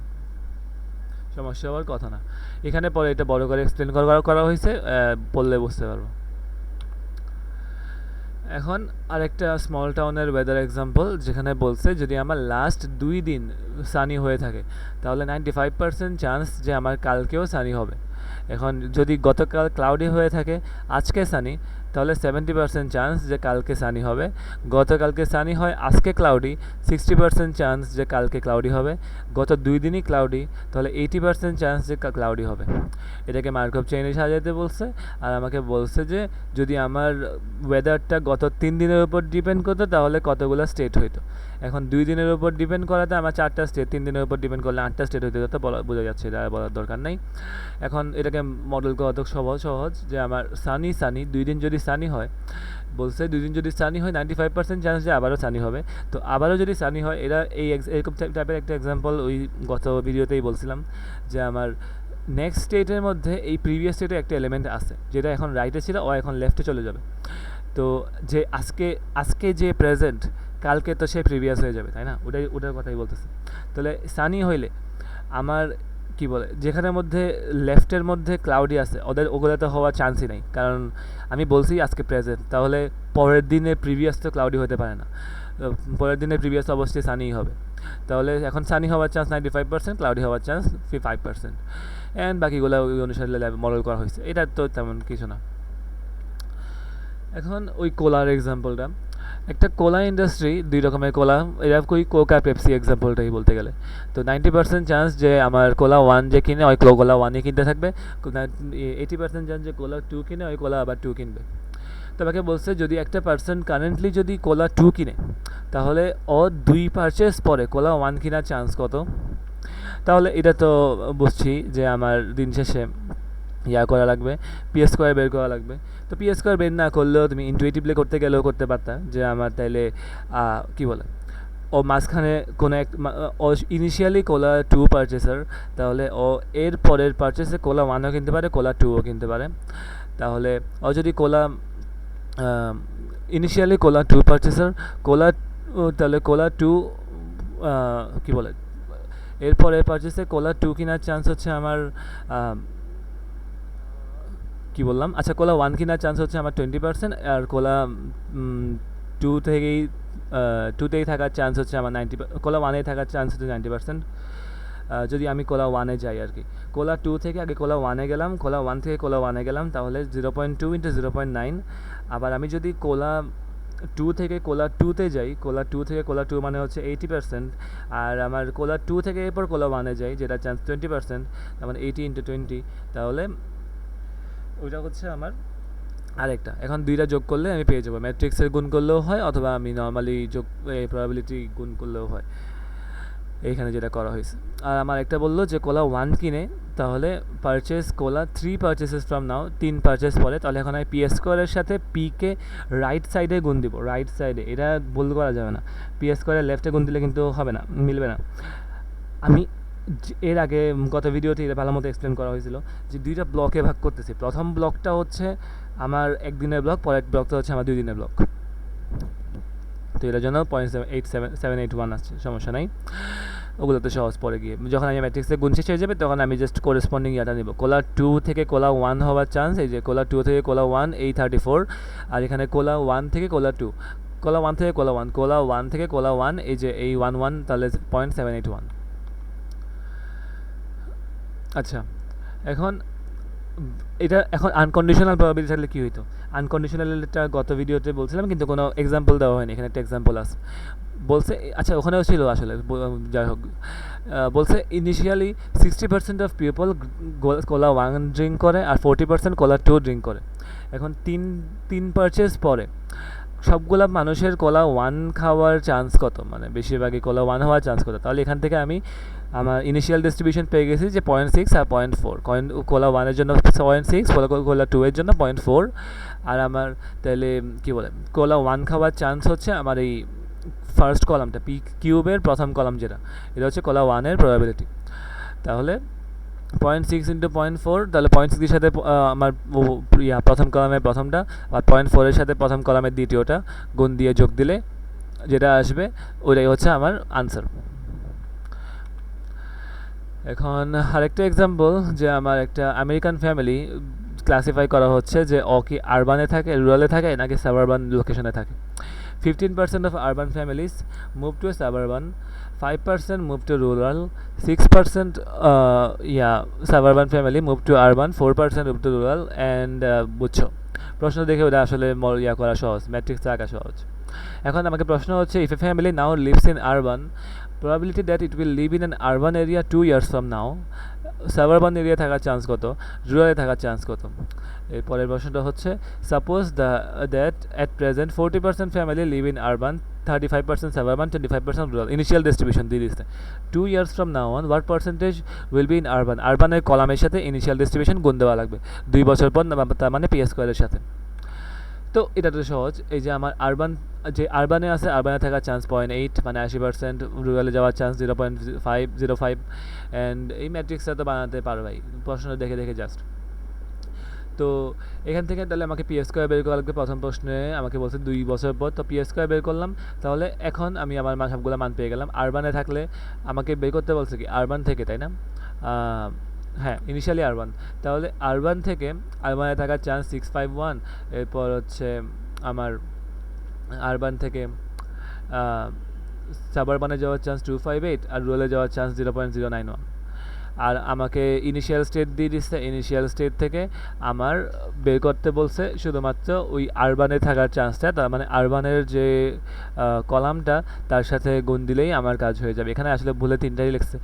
সমস্যা হওয়ার কথা না। এখানে পরে এটা বড় করে এক্সপ্লেন করা হয়েছে, পড়লে বুঝতে পারবো। এখন আরেকটা স্মল টাউনের ওয়েদার এক্সাম্পল, যেখানে বলছে যদি আমার লাস্ট 2 দিন সানি হয়ে থাকে তাহলে 95% চান্স যে আমার কালকেও সানি হবে। এখন যদি গতকাল ক্লাউডি হয়ে থাকে আজকে সানি, তাহলে 70% চান্স যে কালকে সানি হবে। গতকালকে সানি হয় আজকে ক্লাউডি, 60% চান্স যে কালকে ক্লাউডি হবে। গত 2 দিনই ক্লাউডি, তাহলে 80% চান্স যে ক্লাউডি হবে। এটাকে মার্কআপ চেইনে সাজাতে বলছে, আর আমাকে বলছে যে যদি আমার ওয়েদারটা গত 3 দিনের উপর ডিপেন্ড করতো তাহলে কতগুলো স্টেট হইতো। এখন 2 দিনের উপর ডিপেন্ড করাতে আমার 4টা স্টেট, 3 দিনের উপর ডিপেন্ড করলে 8টা স্টেট হইতে যেত, বোঝা যাচ্ছে, এটা বলার দরকার নাই। এখন এটাকে মডেল করা তো সহজ যে আমার সানি 2 দিন যদি সানি হয়, বলছে 2 দিন যদি সানি হয় 95% চান্স যে আবারও সানি হবে। তো আবারও যদি সানি হয়, এরকম টাইপের একটা এক্সাম্পল ওই গত ভিডিওতেই বলছিলাম যে আমার নেক্সট স্টেটের মধ্যে এই প্রিভিয়াস স্টেটের একটা এলিমেন্ট আছে, যেটা এখন রাইটে ছিল ও এখন লেফটে চলে যাবে। তো যে আজকে যে প্রেজেন্ট, কালকে তো সে প্রিভিয়াস হয়ে যাবে, তাই না? ওটার কথাই বলতেছে। তাহলে সানি হইলে আমার কি বলে, যেখানের মধ্যে লেফটের মধ্যে ক্লাউডি আছে ওগুলো তো হওয়ার চান্সই নেই, কারণ আমি বলছি আজকে প্রেজেন্ট, তাহলে পরের দিনে প্রিভিয়াস তো ক্লাউডি হতে পারে না। পরের দিনের প্রিভিয়াস অবশ্যই সানিই হবে। তাহলে এখন সানি হওয়ার চান্স 95%, ক্লাউডি হওয়ার চান্স 5%, অ্যান্ড বাকিগুলো ওই অনুসারে মডেল করা হয়েছে। এটা তো তেমন কিছু না। এখন ওই কোলার এক্সাম্পলটা, একটা কোলা ইন্ডাস্ট্রি, 2 রকমের কোলা, এরা কোকা পেপসি এক্সাম্পলটাই বলতে গেলে। তো 90% চান্স যে আমার কোলা 1 যে কিনে ওই কোলা 1ই কিনতে থাকবে, 80% চান্স যে কোলা 2 কিনে ওই কোলা আবার 2 কিনবে। তোমাকে বলছে যদি একটা পার্সন কারেন্টলি যদি কোলা 2 কিনে, তাহলে ও 2 পারচেস পরে কোলা 1 কেনার চান্স কত? তাহলে এটা তো বুঝছি যে আমার দিন শেষে করা লাগবে, পি² বের করা লাগবে। তো পি² বের না করলেও তুমি ইনটুইটিভলি করতে গেলেও করতে পারতা, যে আমার তাইলে কি বলে, ও মাঝখানে কোনো ও ইনিশিয়ালি কোলা 2 পারচেসার, তাহলে ও এর পরের পারচেসে কোলা 1ও কিনতে পারে, কোলা 2ও কিনতে পারে। তাহলে ও যদি কোলা ইনিশিয়ালি কোলা 2 পারচেসার, তাহলে কোলা 2 কি বলে, এরপরে পারচেসে কোলা 2 কেনার চান্স হচ্ছে আমার কি বললাম, আচ্ছা কোলা 1 কেনার চান্স হচ্ছে আমার 20%, আর কোলা 2তেই থাকার চান্স হচ্ছে আমার 90, কোলা 1এ থাকার চান্স হচ্ছে 90%। যদি আমি কোলা 1-এ যাই আর কি, কোলা 2 থেকে আগে কোলা 1-এ গেলাম, কোলা 1 থেকে কোলা 1-এ গেলাম, তাহলে 0.2 × 0.9। আবার আমি যদি কোলা 2 থেকে কোলা 2-তে যাই, কোলা 2 থেকে কোলা 2 মানে হচ্ছে 80%, আর আমার কোলা 2 থেকে এরপর কোলা 1-এ যাই যেটা চান্স 20%, তার মানে 80 × 20, তাহলে ওইটা হচ্ছে আমার আরেকটা। এখন 2টা যোগ করলে আমি পেয়ে যাবো, ম্যাট্রিক্সের গুণ করলেও হয় অথবা আমি নর্মালি প্রবাবিলিটি গুণ করলেও হয়, এইখানে যেটা করা হয়েছে। আর আমার একটা বললো যে কোলা 1 কিনে, তাহলে purchase cola 3 purchases from now, 3 purchase পরে, তাহলে এখন আমি পি² সাথে পিকে রাইট সাইডে গুণ দিব, রাইট সাইডে, এটা ভুল করা যাবে না। পি² লেফটে গুণ দিলে কিন্তু হবে না, মিলবে না। আমি এর আগে গত ভিডিওতে এটা ভালো মতো এক্সপ্লেন করা হয়েছিল যে 2টা ব্লকে ভাগ করতেছি। প্রথম ব্লকটা হচ্ছে আমার 1 দিনের ব্লক, পরের ব্লকটা হচ্ছে আমার 2 দিনের ব্লক। তো এটার জন্য 0.781 আসছে, সমস্যা নাই, ওগুলো তো সহজ পরে গিয়ে। যখন আমি ম্যাট্রিক্সে গুণ শেষ হয়ে যাবে তখন আমি জাস্ট করেসপন্ডিং ইয়াটা নিব। কোলা 2 থেকে কোলা 1 হওয়ার চান্স, এই যে কোলা 2 থেকে কোলা 1 এই 34, আর এখানে কোলা 1 থেকে কোলা 2, কোলা 1 থেকে কোলা 1, কোলা 1 থেকে কোলা 1, এই যে এই 1 তাহলে 0.781। আচ্ছা, এখন এটা এখন আনকন্ডিশনাল প্রবাবিলিটি থাকলে কী হইতো? আনকন্ডিশনালটা গত ভিডিওতে বলছিলাম, কিন্তু কোনো এক্সাম্পল দেওয়া হয়নি। এখানে একটা এক্সাম্পল আছে। বলছে, আচ্ছা ওখানেও ছিল আসলে, যাই হোক, বলছে initially 60% of people cola 1 drink করে আর 40% কোলা 2 ড্রিঙ্ক করে। এখন তিন পারচেস পরে সবগুলা মানুষের কোলা 1 খাওয়ার চান্স কত, মানে বেশিরভাগই কোলা 1 হওয়ার চান্স কত? তাহলে এখান থেকে আমি আমার ইনিশিয়াল ডিস্ট্রিবিউশন পেয়ে গেছি যে 0.6 আর 0.4। কোলা 1-এর জন্য 0.6, কোলা 2-এর জন্য 0.4। আর আমার তাহলে কী বলে, কোলা 1 খাওয়ার চান্স হচ্ছে আমার এই ফার্স্ট কলামটা, পি কিউবের প্রথম কলাম যেটা, এটা হচ্ছে কোলা 1-এর প্রবাবিলিটি। তাহলে 0.6 ইন্টু 0.4, তাহলে 0.6-এর সাথে আমার প্রথম কলামের প্রথমটা আর 0.4-এর সাথে প্রথম কলামের দ্বিতীয়টা গুণ দিয়ে যোগ দিলে যেটা আসবে ওইটাই হচ্ছে আমার আনসার। এখন আরেকটা এক্সাম্পল, যে আমার একটা আমেরিকান ফ্যামিলি ক্লাসিফাই করা হচ্ছে যে ও কি আরবানে থাকে, রুরালে থাকে, নাকি সাবারবান লোকেশনে থাকে। 15% of urban families move to suburban, 5% move to rural, 6% suburban family move to urban, 4% move to rural, and বুঝছো প্রশ্ন দেখে ওটা আসলে করা সহজ, ম্যাট্রিক্স আঁকা সহজ। এখন আমাকে প্রশ্ন হচ্ছে, if a family now lives in urban, probability that it will live in an urban area 2 years from now, suburban area থাকার চান্স কত, রুরালে থাকার চান্স কত। এরপরের প্রশ্নটা হচ্ছে, suppose that at present 40% family live in urban, 35% suburban, 25% rural. Initial distribution দিয়ে দিচ্ছে। 2 years from now on, what percentage will be in urban? আরবানের কলামের সাথে ইনিশিয়াল ডিস্ট্রিবিউশন গুণ দেওয়া লাগবে 2 বছর পর, তার মানে পি স্কোয়ারের সাথে। তো এটা তো সহজ। এই যে আমার যে আরবানে আছে, আরবানে থাকার চান্স 0.8 মানে 80%, রুরালে যাওয়ার চান্স 0.505। অ্যান্ড এই ম্যাট্রিক্সটা তো বানাতে পারো ভাই, প্রশ্ন দেখে দেখে জাস্ট। তো এখান থেকে তাহলে আমাকে পি স্কোয়ার বের করা লাগবে। প্রথম প্রশ্নে আমাকে বলছে 2 বছর পর, তো পি স্কোয়ার বের করলাম। তাহলে এখন আমি আমার সবগুলো মান পেয়ে গেলাম। আরবানে থাকলে আমাকে বের করতে বলছে কি আরবান থেকে, তাই না? হ্যাঁ, ইনিশিয়ালি আরবান। তাহলে আরবান থেকে আরবানে থাকার চান্স 651। এরপর হচ্ছে আমার আরবান থেকে সাবারবানে যাওয়ার চান্স 258, আর রুরালে যাওয়ার চান্স 0.091। আর আমাকে ইনিশিয়াল স্টেট দিয়ে দিচ্ছে। ইনিশিয়াল স্টেট থেকে আমার বের করতে বলছে শুধুমাত্র ওই আরবানে থাকার চান্সটা, তার মানে আরবানের যে কলামটা তার সাথে গুণ দিলেই আমার কাজ হয়ে যাবে। এখানে আসলে ভুলে 3টাই লিখছে,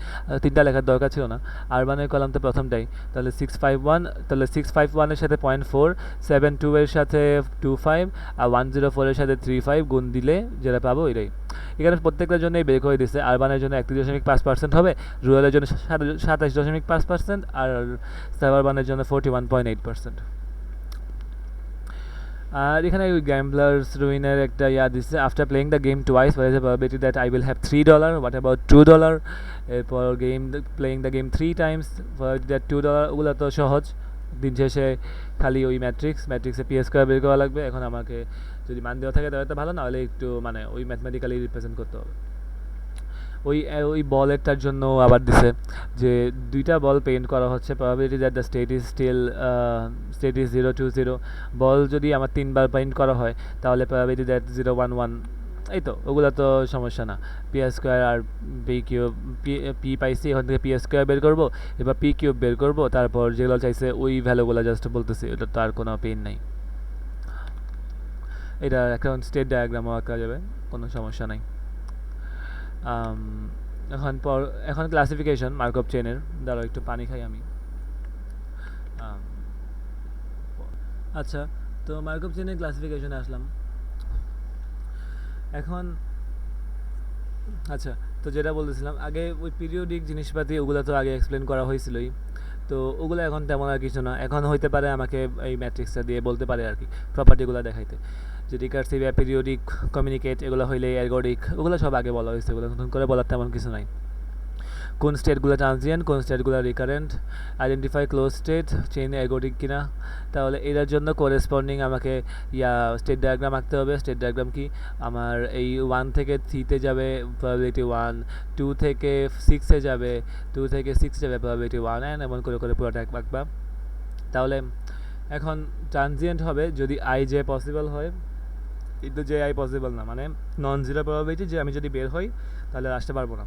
3টা লেখার দরকার ছিল না। আরবানের কলাম তো প্রথমটাই, তাহলে 651, তাহলে 651-এর সাথে 0.4, 72-এর সাথে 25, আর 104-এর সাথে 35 গুণ দিলে যেটা পাবো এটাই। এখানে প্রত্যেকটার জন্যই বের করে দিচ্ছে। আরবানের জন্য 31.5% হবে, রুরালের জন্য 27.5%, আর সাবারবানের জন্য 41.8%। আর এখানে ওই গ্যাম্বলার্স রুইনের একটা দিচ্ছে, after playing the game twice what is the probability that I will have $3, what about $2? এরপর playing the game 3 times, that $2। ওগুলো তো সহজ, দিন শেষে খালি ওই ম্যাট্রিক্সে পি স্কোয়ার বের করা লাগবে। এখন আমাকে যদি মান দেওয়া থাকে তাহলে তো ভালো, না হলে একটু মানে ওই ম্যাথমেটিক্যালি রিপ্রেজেন্ট করতে হবে। ওই বলেরটার জন্য আবার দিছে যে 2টা বল পেইন্ট করা হচ্ছে, probability that the state is 020। বল যদি আমার 3বার পেইন্ট করা হয় তাহলে প্রবাবিলিটি দ্যাট 011। এই তো ওগুলো তো সমস্যা না। পি স্কোয়ার আর পি কিউব, পি পাইছি, এখন থেকে পি স্কোয়ার বের করবো, এবার পি কিউব বের করবো, তারপর যেগুলো চাইছে ওই ভ্যালুগুলো জাস্ট বলতেছি, ওটা তো আর কোনো পেইন নাই। এটা একটা স্টেট ডায়াগ্রামও আঁকা যাবে, কোনো সমস্যা নাই। এখন ক্লাসিফিকেশন মার্কআপ চেনের দ্বারা একটু পানি খাই আমি। আচ্ছা, তো মার্কআপ চেনের ক্লাসিফিকেশনে আসলাম এখন। আচ্ছা, তো যেটা বলতেছিলাম আগে, ওই পিরিয়ডিক জিনিসপাতি ওগুলো তো আগে এক্সপ্লেন করা হয়েছিলই, তো ওগুলো এখন তেমন আর কিছু না। এখন হইতে পারে আমাকে এই ম্যাট্রিক্সটা দিয়ে বলতে পারে আর কি প্রপার্টিগুলো দেখাইতে, যে রিকার্সিভ, পিরিয়ডিক, কমিউনিকেট, এগুলো হইলে অ্যালগরিক, ওগুলো সব আগে বলা হয়েছে, ওগুলো নতুন করে বলার তেমন কিছু নাই। কোন স্টেটগুলো ট্রানজিয়েন্ট, কোন স্টেটগুলো recurrent, identify close state, chain ergodic কিনা। তাহলে এটার জন্য করেসপন্ডিং আমাকে স্টেট ডায়াগ্রাম আঁকতে হবে। স্টেট ডায়াগ্রাম কি, আমার এই 1 থেকে 3-তে যাবে প্রবাবিলিটি 1, 2 থেকে 6-এ যাবে, 2 থেকে 6 যাবে প্রবাবিলিটি 1, অ্যান্ড এমন করে করে পুরোটা আঁকবা। তাহলে এখন ট্রানজিয়েন্ট হবে যদি আই জে পসিবল হয়, কিন্তু যে আই পসিবল না, মানে নন জিরো প্রবাবিলিটি, যে আমি যদি বের হই তাহলে আসতে পারবো না,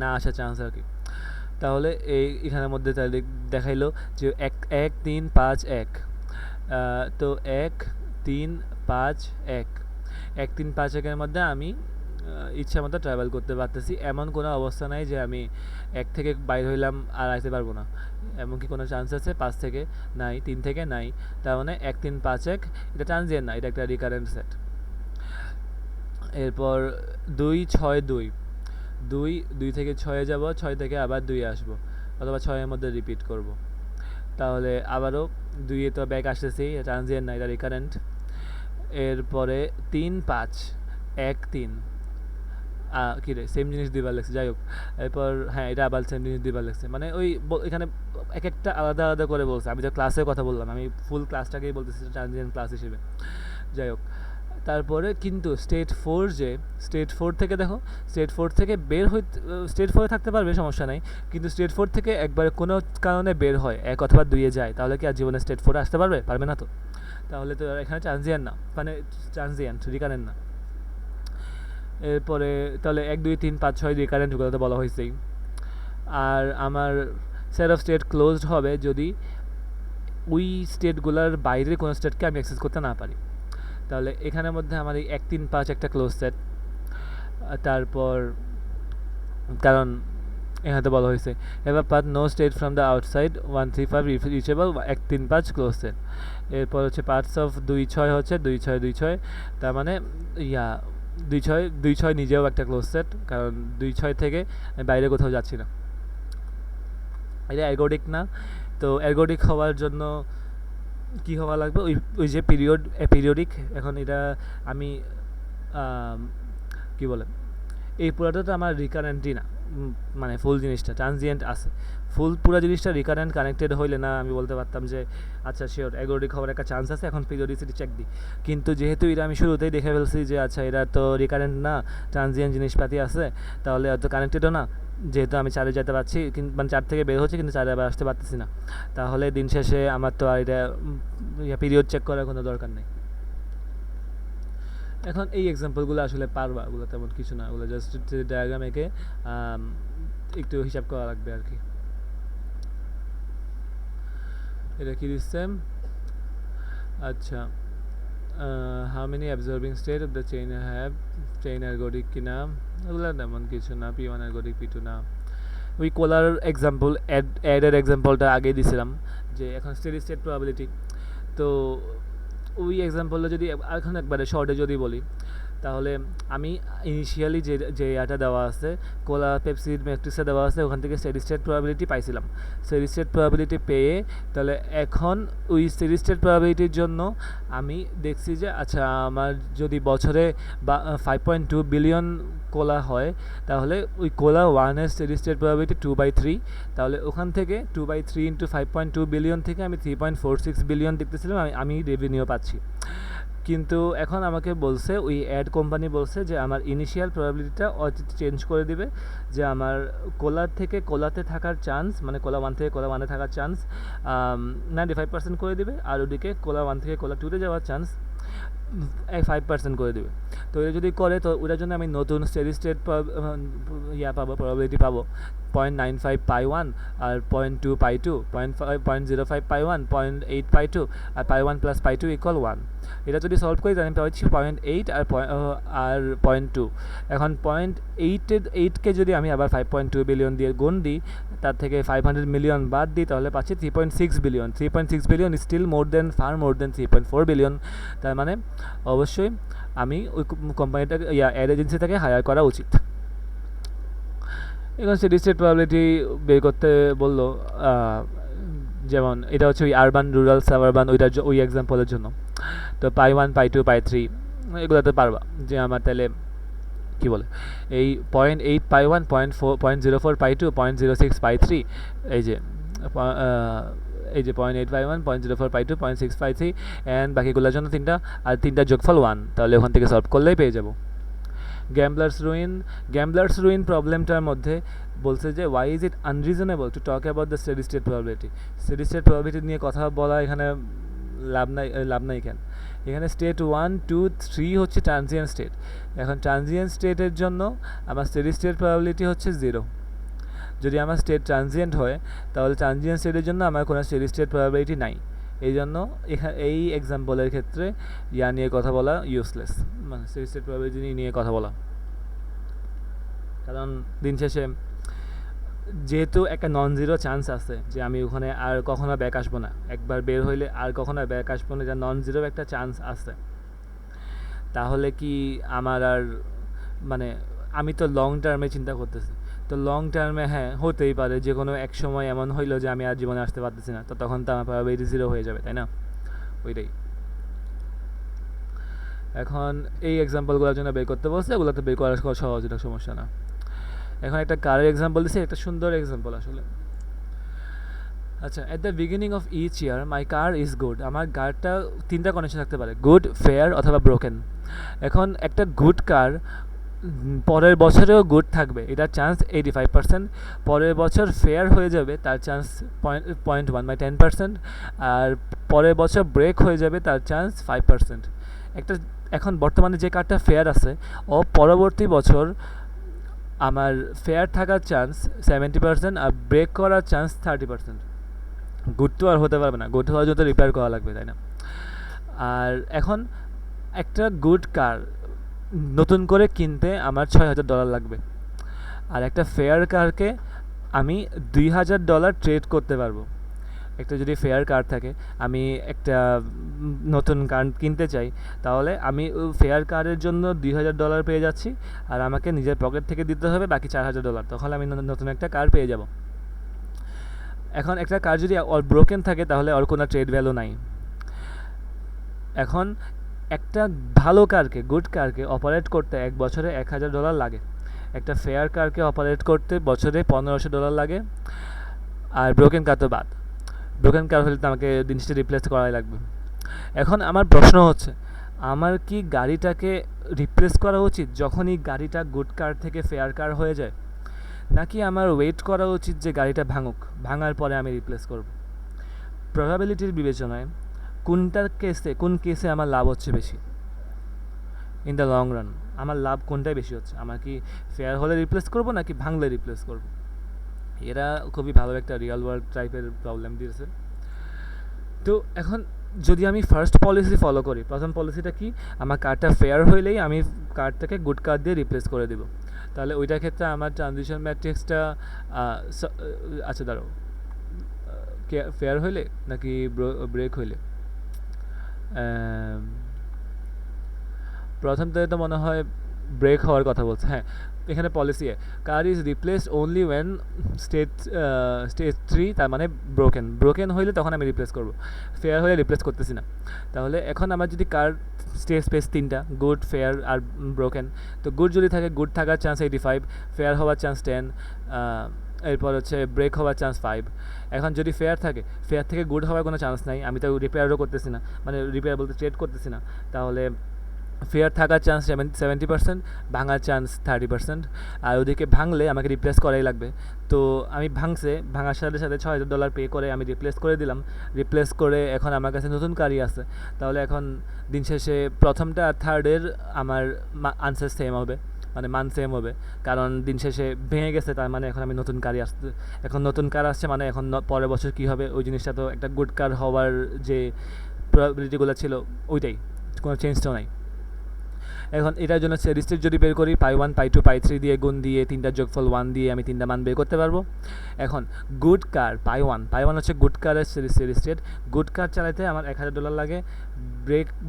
না আসার চান্স আর কি। তাহলে এখানের মধ্যে তাহলে দেখাইলো যে 1 1 3 5 1, তো 1 3 5 1 1 3 5 1-এর মধ্যে আমি ইচ্ছা মতো ট্রাভেল করতে পারতেছি। এমন কোনো অবস্থা নাই যে আমি 1 থেকে বাইর হইলাম আর আসতে পারবো না, এমন কি কোনো চান্স আছে? 5 থেকে নাই, 3 থেকে নাই, তার মানে 1 3 5 1 এটা ট্রানজিয়েন্ট না, এটা একটা রিকারেন্ট সেট। এরপর 2 6 2 থেকে 6-এ যাব, 6 থেকে আবার 2 আসবো, অথবা 6-এর মধ্যে রিপিট করব। তাহলে আবারও 2-এ তো ব্যাক আসতেছি, ট্রানজিয়েন্ট না, এটা রিকারেন্ট। এরপরে 3 5 1 3, কী রে সেম জিনিস দুইবার লেগছে, যাই হোক। এরপর হ্যাঁ, এটা আবার সেম জিনিস দুইবার লেগছে, মানে ওই এখানে এক একটা আলাদা আলাদা করে বলছে। আমি তো ক্লাসের কথা বললাম, আমি ফুল ক্লাসটাকেই বলতেছি ট্রানজিয়েন্ট ক্লাস হিসেবে, যাই হোক। তারপরে কিন্তু স্টেট 4 থেকে দেখো, স্টেট 4 থেকে বের হইতে, স্টেট 4-এ থাকতে পারবে, সমস্যা নাই, কিন্তু স্টেট 4 থেকে একবার কোনো কারণে বের হয় 1 অথবা 2-এ যায়, তাহলে কি আর জীবনে স্টেট 4-এ আসতে পারবে না তো। তাহলে তো এখানে ট্রানজিয়েন্ট না, মানে ট্রানজিয়েন্ট রিকারেন্ট না। এরপরে তাহলে 1 2 3 5 6 রিকারেন্ট, ওগুলো তো বলা হয়েছেই। আর আমার সেট অফ স্টেট ক্লোজড হবে যদি ওই স্টেটগুলোর বাইরে কোনো স্টেটকে আমি অ্যাক্সেস করতে না পারি। তাহলে এখানের মধ্যে আমার এই 1 3 5 একটা ক্লোজ সেট। তারপর কারণ এখানে তো বলা হয়েছে এবার path no state from the outside 1 3 5 reachable 1 3 5 close set. এরপর হচ্ছে পার্টস অফ 2 6 হচ্ছে 2 6 2 6, তার মানে 2 6 নিজেও একটা ক্লোজ সেট, কারণ 2 6 থেকে আমি বাইরে কোথাও যাচ্ছি না। এটা অ্যালগরিক না, তো অ্যালগরিক হওয়ার জন্য কি হওয়া লাগবে, ওই যে পিরিয়ডিক। এখন এটা আমি কি বলে, এই পুরোটা তো আমার রিকারেন্টই না, মানে ফুল জিনিসটা ট্রানজিয়েন্ট আছে। পুরো জিনিসটা রিকারেন্ট কানেক্টেড হইলে না আমি বলতে পারতাম যে আচ্ছা শিওর অ্যালগরিক হওয়ার একটা চান্স আছে, এখন পিরিয়ডিসিটি চেক দিই। কিন্তু যেহেতু এটা আমি শুরুতেই দেখে ফেলছি যে আচ্ছা এটা তো রিকারেন্ট না, ট্রানজিয়েন্ট জিনিসপাতি আছে, তাহলে হয়তো কানেক্টেডও না। যেহেতু আমি 4-এ যেতে পারছি, মানে 4 থেকে বের হচ্ছে কিন্তু 4-এ আবার আসতে পারতেছি না, তাহলে দিন শেষে আমার তো আর এটা পিরিয়ড চেক করার কোনো দরকার নেই। এখন এই এক্সাম্পলগুলো আসলে পারবা, ওগুলো তেমন কিছু না, ওগুলো জাস্ট ডায়াগ্রাম এঁকে একটু হিসাব করা লাগবে আর কি। এটা কি দিচ্ছে, আচ্ছা how many absorbing state of the chain have, chain ergodic কি না, ওগুলো তেমন কিছু না, P1 অ্যালগরিক P2 না। ওই কোলার এক্সাম্পল অ্যাডের এক্সাম্পলটা আগে দিছিলাম, যে এখন স্টেডি স্টেট প্রবাবিলিটি। তো ওই এক্সাম্পলটা যদি এখন একবারে শর্টে যদি বলি, তাহলে আমি ইনিশিয়ালি যে এটা দেওয়া আছে কোলা পেপসির ম্যাট্রিক্সে দেওয়া আছে, ওখান থেকে স্টেডি স্টেট প্রবাবিলিটি পাইছিলাম। স্টেডি স্টেট প্রবাবিলিটি পেয়ে তাহলে এখন ওই স্টেডি স্টেট প্রবাবিলিটির জন্য আমি দেখছি যে আচ্ছা আমার যদি বছরে 5.2 বিলিয়ন কোলা হয়, তাহলে ওই কোলা 1-এর স্টেডি স্টেট প্রবাবিলিটি 2/3, তাহলে ওখান থেকে 2/3 ইন্টু 5.2 বিলিয়ন থেকে আমি 3.46 বিলিয়ন দেখতেছিলাম আমি রেভিনিউ পাচ্ছি। কিন্তু এখন আমাকে বলছে, ওই অ্যাড কোম্পানি বলছে যে আমার ইনিশিয়াল প্রবাবিলিটিটা চেঞ্জ করে দিবে, যে আমার কোলার থেকে কোলাতে থাকার চান্স, মানে কোলা 1 থেকে কোলা 1-এ থাকার চান্স 95% করে দিবে, আর ওদিকে কোলা 1 থেকে কোলা 2-তে যাওয়ার চান্স 5% করে দেবে। তো এটা যদি করে, তো ওটার জন্য আমি নতুন স্টেডি স্টেট পাবো, প্রবাবিলিটি পাবো 0.95 পাই 1, আর 0.2 পাই 2, 0.05 পাই 1, 0.8 পাই 2, আর পাই 1 প্লাস পাই 2 ইকুয়াল 1। এটা যদি সলভ করি তাহলে আমি পাচ্ছি 0.8 আর 0.2। এখন 0.8কে যদি আমি আবার 5.2 বিলিয়ন দিয়ে গুণ দিই, তার থেকে 500 মিলিয়ন বাদ দিই, তাহলে পাচ্ছি 3.6 billion. 3.6 billion still far more than 3.4 billion. তার মানে অবশ্যই আমি ওই কোম্পানিটাকে অ্যাড এজেন্সিটাকে হায়ার করা উচিত। এখন স্টেডি স্টেট প্রবাবিলিটি বের করতে বললো, যেমন এটা হচ্ছে ওই আরবান রুরাল সাবারবান ওই এক্সাম্পলের জন্য। তো পাই 1 পাই 2 পাই 3 এগুলোতে পারবা যে আমার তাহলে কী বলে, এই 0.8 পাই 1, 0.04 পাই 2, 0.06 পাই 3, এই যে 0.8 পাই 1, 0.04 পাই 2, 0.6 পাই 3, অ্যান্ড বাকিগুলোর জন্য 3টা, আর 3টার যোগফল 1। তাহলে ওখান থেকে সলভ করলেই পেয়ে যাব। গ্যাম্বলার্স রুইন প্রবলেমটার মধ্যে বলছে যে why is it unreasonable to talk about the steady state probability. Steady state probability নিয়ে কথা বলা এখানে লাভ নাই কেন। এখানে স্টেট 1 2 3 হচ্ছে ট্রানজিয়েন্ট স্টেট। এখন ট্রানজিয়েন্ট স্টেটের জন্য আমার স্টেডি স্টেট প্রবাবিলিটি হচ্ছে 0। যদি আমার স্টেট ট্রানজিয়েন্ট হয় তাহলে ট্রানজিয়েন্ট স্টেটের জন্য আমার কোনো স্টেডি স্টেট প্রবাবিলিটি নাই। এই জন্য এই এক্সাম্পলের ক্ষেত্রে ইয়া নিয়ে কথা বলা ইউজলেস, মানে স্টেডি স্টেট প্রবাবিলিটি নিয়ে কথা বলা। কারণ দিন শেষে যেহেতু একটা নন জিরো চান্স আছে যে আমি ওখানে আর কখনো ব্যাক আসবো না, একবার বের হইলে আর কখনো ব্যাক আসবো না, যা নন জিরো একটা চান্স আছে, তাহলে কি আমার আর মানে আমি তো লং টার্মে চিন্তা করতেছি, তো লং টার্মে হ্যাঁ হতেই পারে যে কোনো এক সময় এমন হইলো যে আমি আর জীবনে আসতে পারতেছি না, তো তখন তো আমার প্রবাবিলিটি জিরো হয়ে যাবে, তাই না? ওইটাই। এখন এই এক্সাম্পলগুলোর জন্য বের করতে বলছে, এগুলো তো বের করার সহজ, এটা সমস্যা না। এখন একটা কারের এক্সাম্পল দিচ্ছে, একটা সুন্দর এক্সাম্পল আসলে। আচ্ছা, at the beginning of each year my car is good. আমার কারটা তিনটা কন্ডিশন থাকতে পারে, গুড, ফেয়ার অথবা ব্রোকেন। এখন একটা গুড কার পরের বছরেও গুড থাকবে, এটার চান্স 85%। পরের বছর ফেয়ার হয়ে যাবে, তার চান্স 0.1 মানে 10%। আর পরের বছর ব্রেক হয়ে যাবে, তার চান্স 5%। একটা এখন বর্তমানে যে কারটা ফেয়ার আছে ও পরবর্তী বছর আমার ফেয়ার থাকার চান্স 70% আর ব্রেক করার চান্স 30%। গুড তো আর হতে পারবে না, গুড হওয়ার জন্য রিপেয়ার করা লাগবে, তাই না? আর এখন একটা গুড কার নতুন করে কিনতে আমার $6,000 লাগবে, আর একটা ফেয়ার কারকে আমি $2,000 ট্রেড করতে পারবো। একটা যদি ফেয়ার কার থাকে, আমি একটা নতুন কার কিনতে চাই, তাহলে আমি ফেয়ার কারের জন্য $2,000 পেয়ে যাচ্ছি, আর আমাকে নিজের পকেট থেকে দিতে হবে বাকি $4,000, তখন আমি নতুন একটা কার পেয়ে যাব। এখন একটা কার যদি ওর ব্রোকেন থাকে তাহলে ওর কোনো ট্রেড ভ্যালু নাই। এখন একটা ভালো কারকে, গুড কারকে অপারেট করতে এক বছরে $1,000 লাগে, একটা ফেয়ার কারকে অপারেট করতে বছরে $1,500 লাগে, আর ব্রোকেন কার তো বাদ। ব্রোকেন কার হলে তো আমাকে জিনিসটা রিপ্লেস করাই লাগবে। এখন আমার প্রশ্ন হচ্ছে, আমার কি গাড়িটাকে রিপ্লেস করা উচিত যখনই গাড়িটা গুড কার থেকে ফেয়ার কার হয়ে যায়, নাকি আমার ওয়েট করা উচিত যে গাড়িটা ভাঙুক, ভাঙার পরে আমি রিপ্লেস করব? প্রবাবিলিটির বিবেচনায় কোন কেসে আমার লাভ হচ্ছে বেশি? ইন দ্য লং রান আমার লাভ কোনটাই বেশি হচ্ছে? আমার কি ফেয়ার হলে রিপ্লেস করব নাকি ভাঙলে রিপ্লেস করব? এরা খুবই ভালো একটা রিয়েল ওয়ার্ল্ড টাইপের প্রবলেম দিয়েছে। তো এখন যদি আমি ফার্স্ট পলিসি ফলো করি, প্রথম পলিসিটা কি, আমার কারটা ফেয়ার হইলেই আমি কারটাকে গুড কার দিয়ে রিপ্লেস করে দেব, তাহলে ওইটার ক্ষেত্রে আমার ট্রানজিশন ম্যাট্রিক্সটা আচ্ছা দাঁড়াও, ফেয়ার হইলে নাকি ব্রেক হইলে? প্রথমটাতে তো মনে হয় ব্রেক হওয়ার কথা বলছে। হ্যাঁ, এখানে policy car is replaced only when stage 3, তার মানে ব্রোকেন হইলে তখন আমি রিপ্লেস করব, ফেয়ার হলে রিপ্লেস করতেছি না। তাহলে এখন আমার যদি কার স্পেস তিনটা, গুড, ফেয়ার আর ব্রোকেন, তো গুড যদি থাকে, গুড থাকার চান্স 85, ফেয়ার হওয়ার চান্স 10, এরপর হচ্ছে ব্রেক হওয়ার চান্স 5। এখন যদি ফেয়ার থাকে, ফেয়ার থেকে গুড হওয়ার কোনো চান্স নাই, আমি তো রিপেয়ারও করতেছি না, মানে রিপেয়ার বলতে ট্রেড করতেছি না, তাহলে ফেয়ার থাকার চান্স 70%, ভাঙার চান্স 30%। আর ওদিকে ভাঙলে আমাকে রিপ্লেস করাই লাগবে, তো আমি ভাঙার সাথে সাথে $6,000 পে করে আমি রিপ্লেস করে দিলাম। রিপ্লেস করে এখন আমার কাছে নতুন কারই আছে, তাহলে এখন দিন শেষে প্রথমটা আর থার্ডের আমার আনসার সেম হবে, মানে মান সেম হবে, কারণ দিন শেষে ভেঙে গেছে, তার মানে এখন আমি নতুন কারই আসছে, এখন নতুন কার আসছে মানে এখন পরের বছর কী হবে ওই জিনিসটা তো একটা গুড কার হওয়ার যে প্রবাবিলিটিগুলো ছিল ওইটাই, কোনো চেঞ্জটাও নাই। এখন এটার জন্য স্টেডি স্টেট যদি বের করি, পাই 1, পাই 2, পাই 3 দিয়ে গুণ দিয়ে 3টার যোগফল 1 দিয়ে আমি 3টা মান বের করতে পারবো। এখন গুড কার পাই 1 হচ্ছে গুড কারের স্টেডি স্টেট। গুড কার চালাইতে আমার $1,000 লাগে,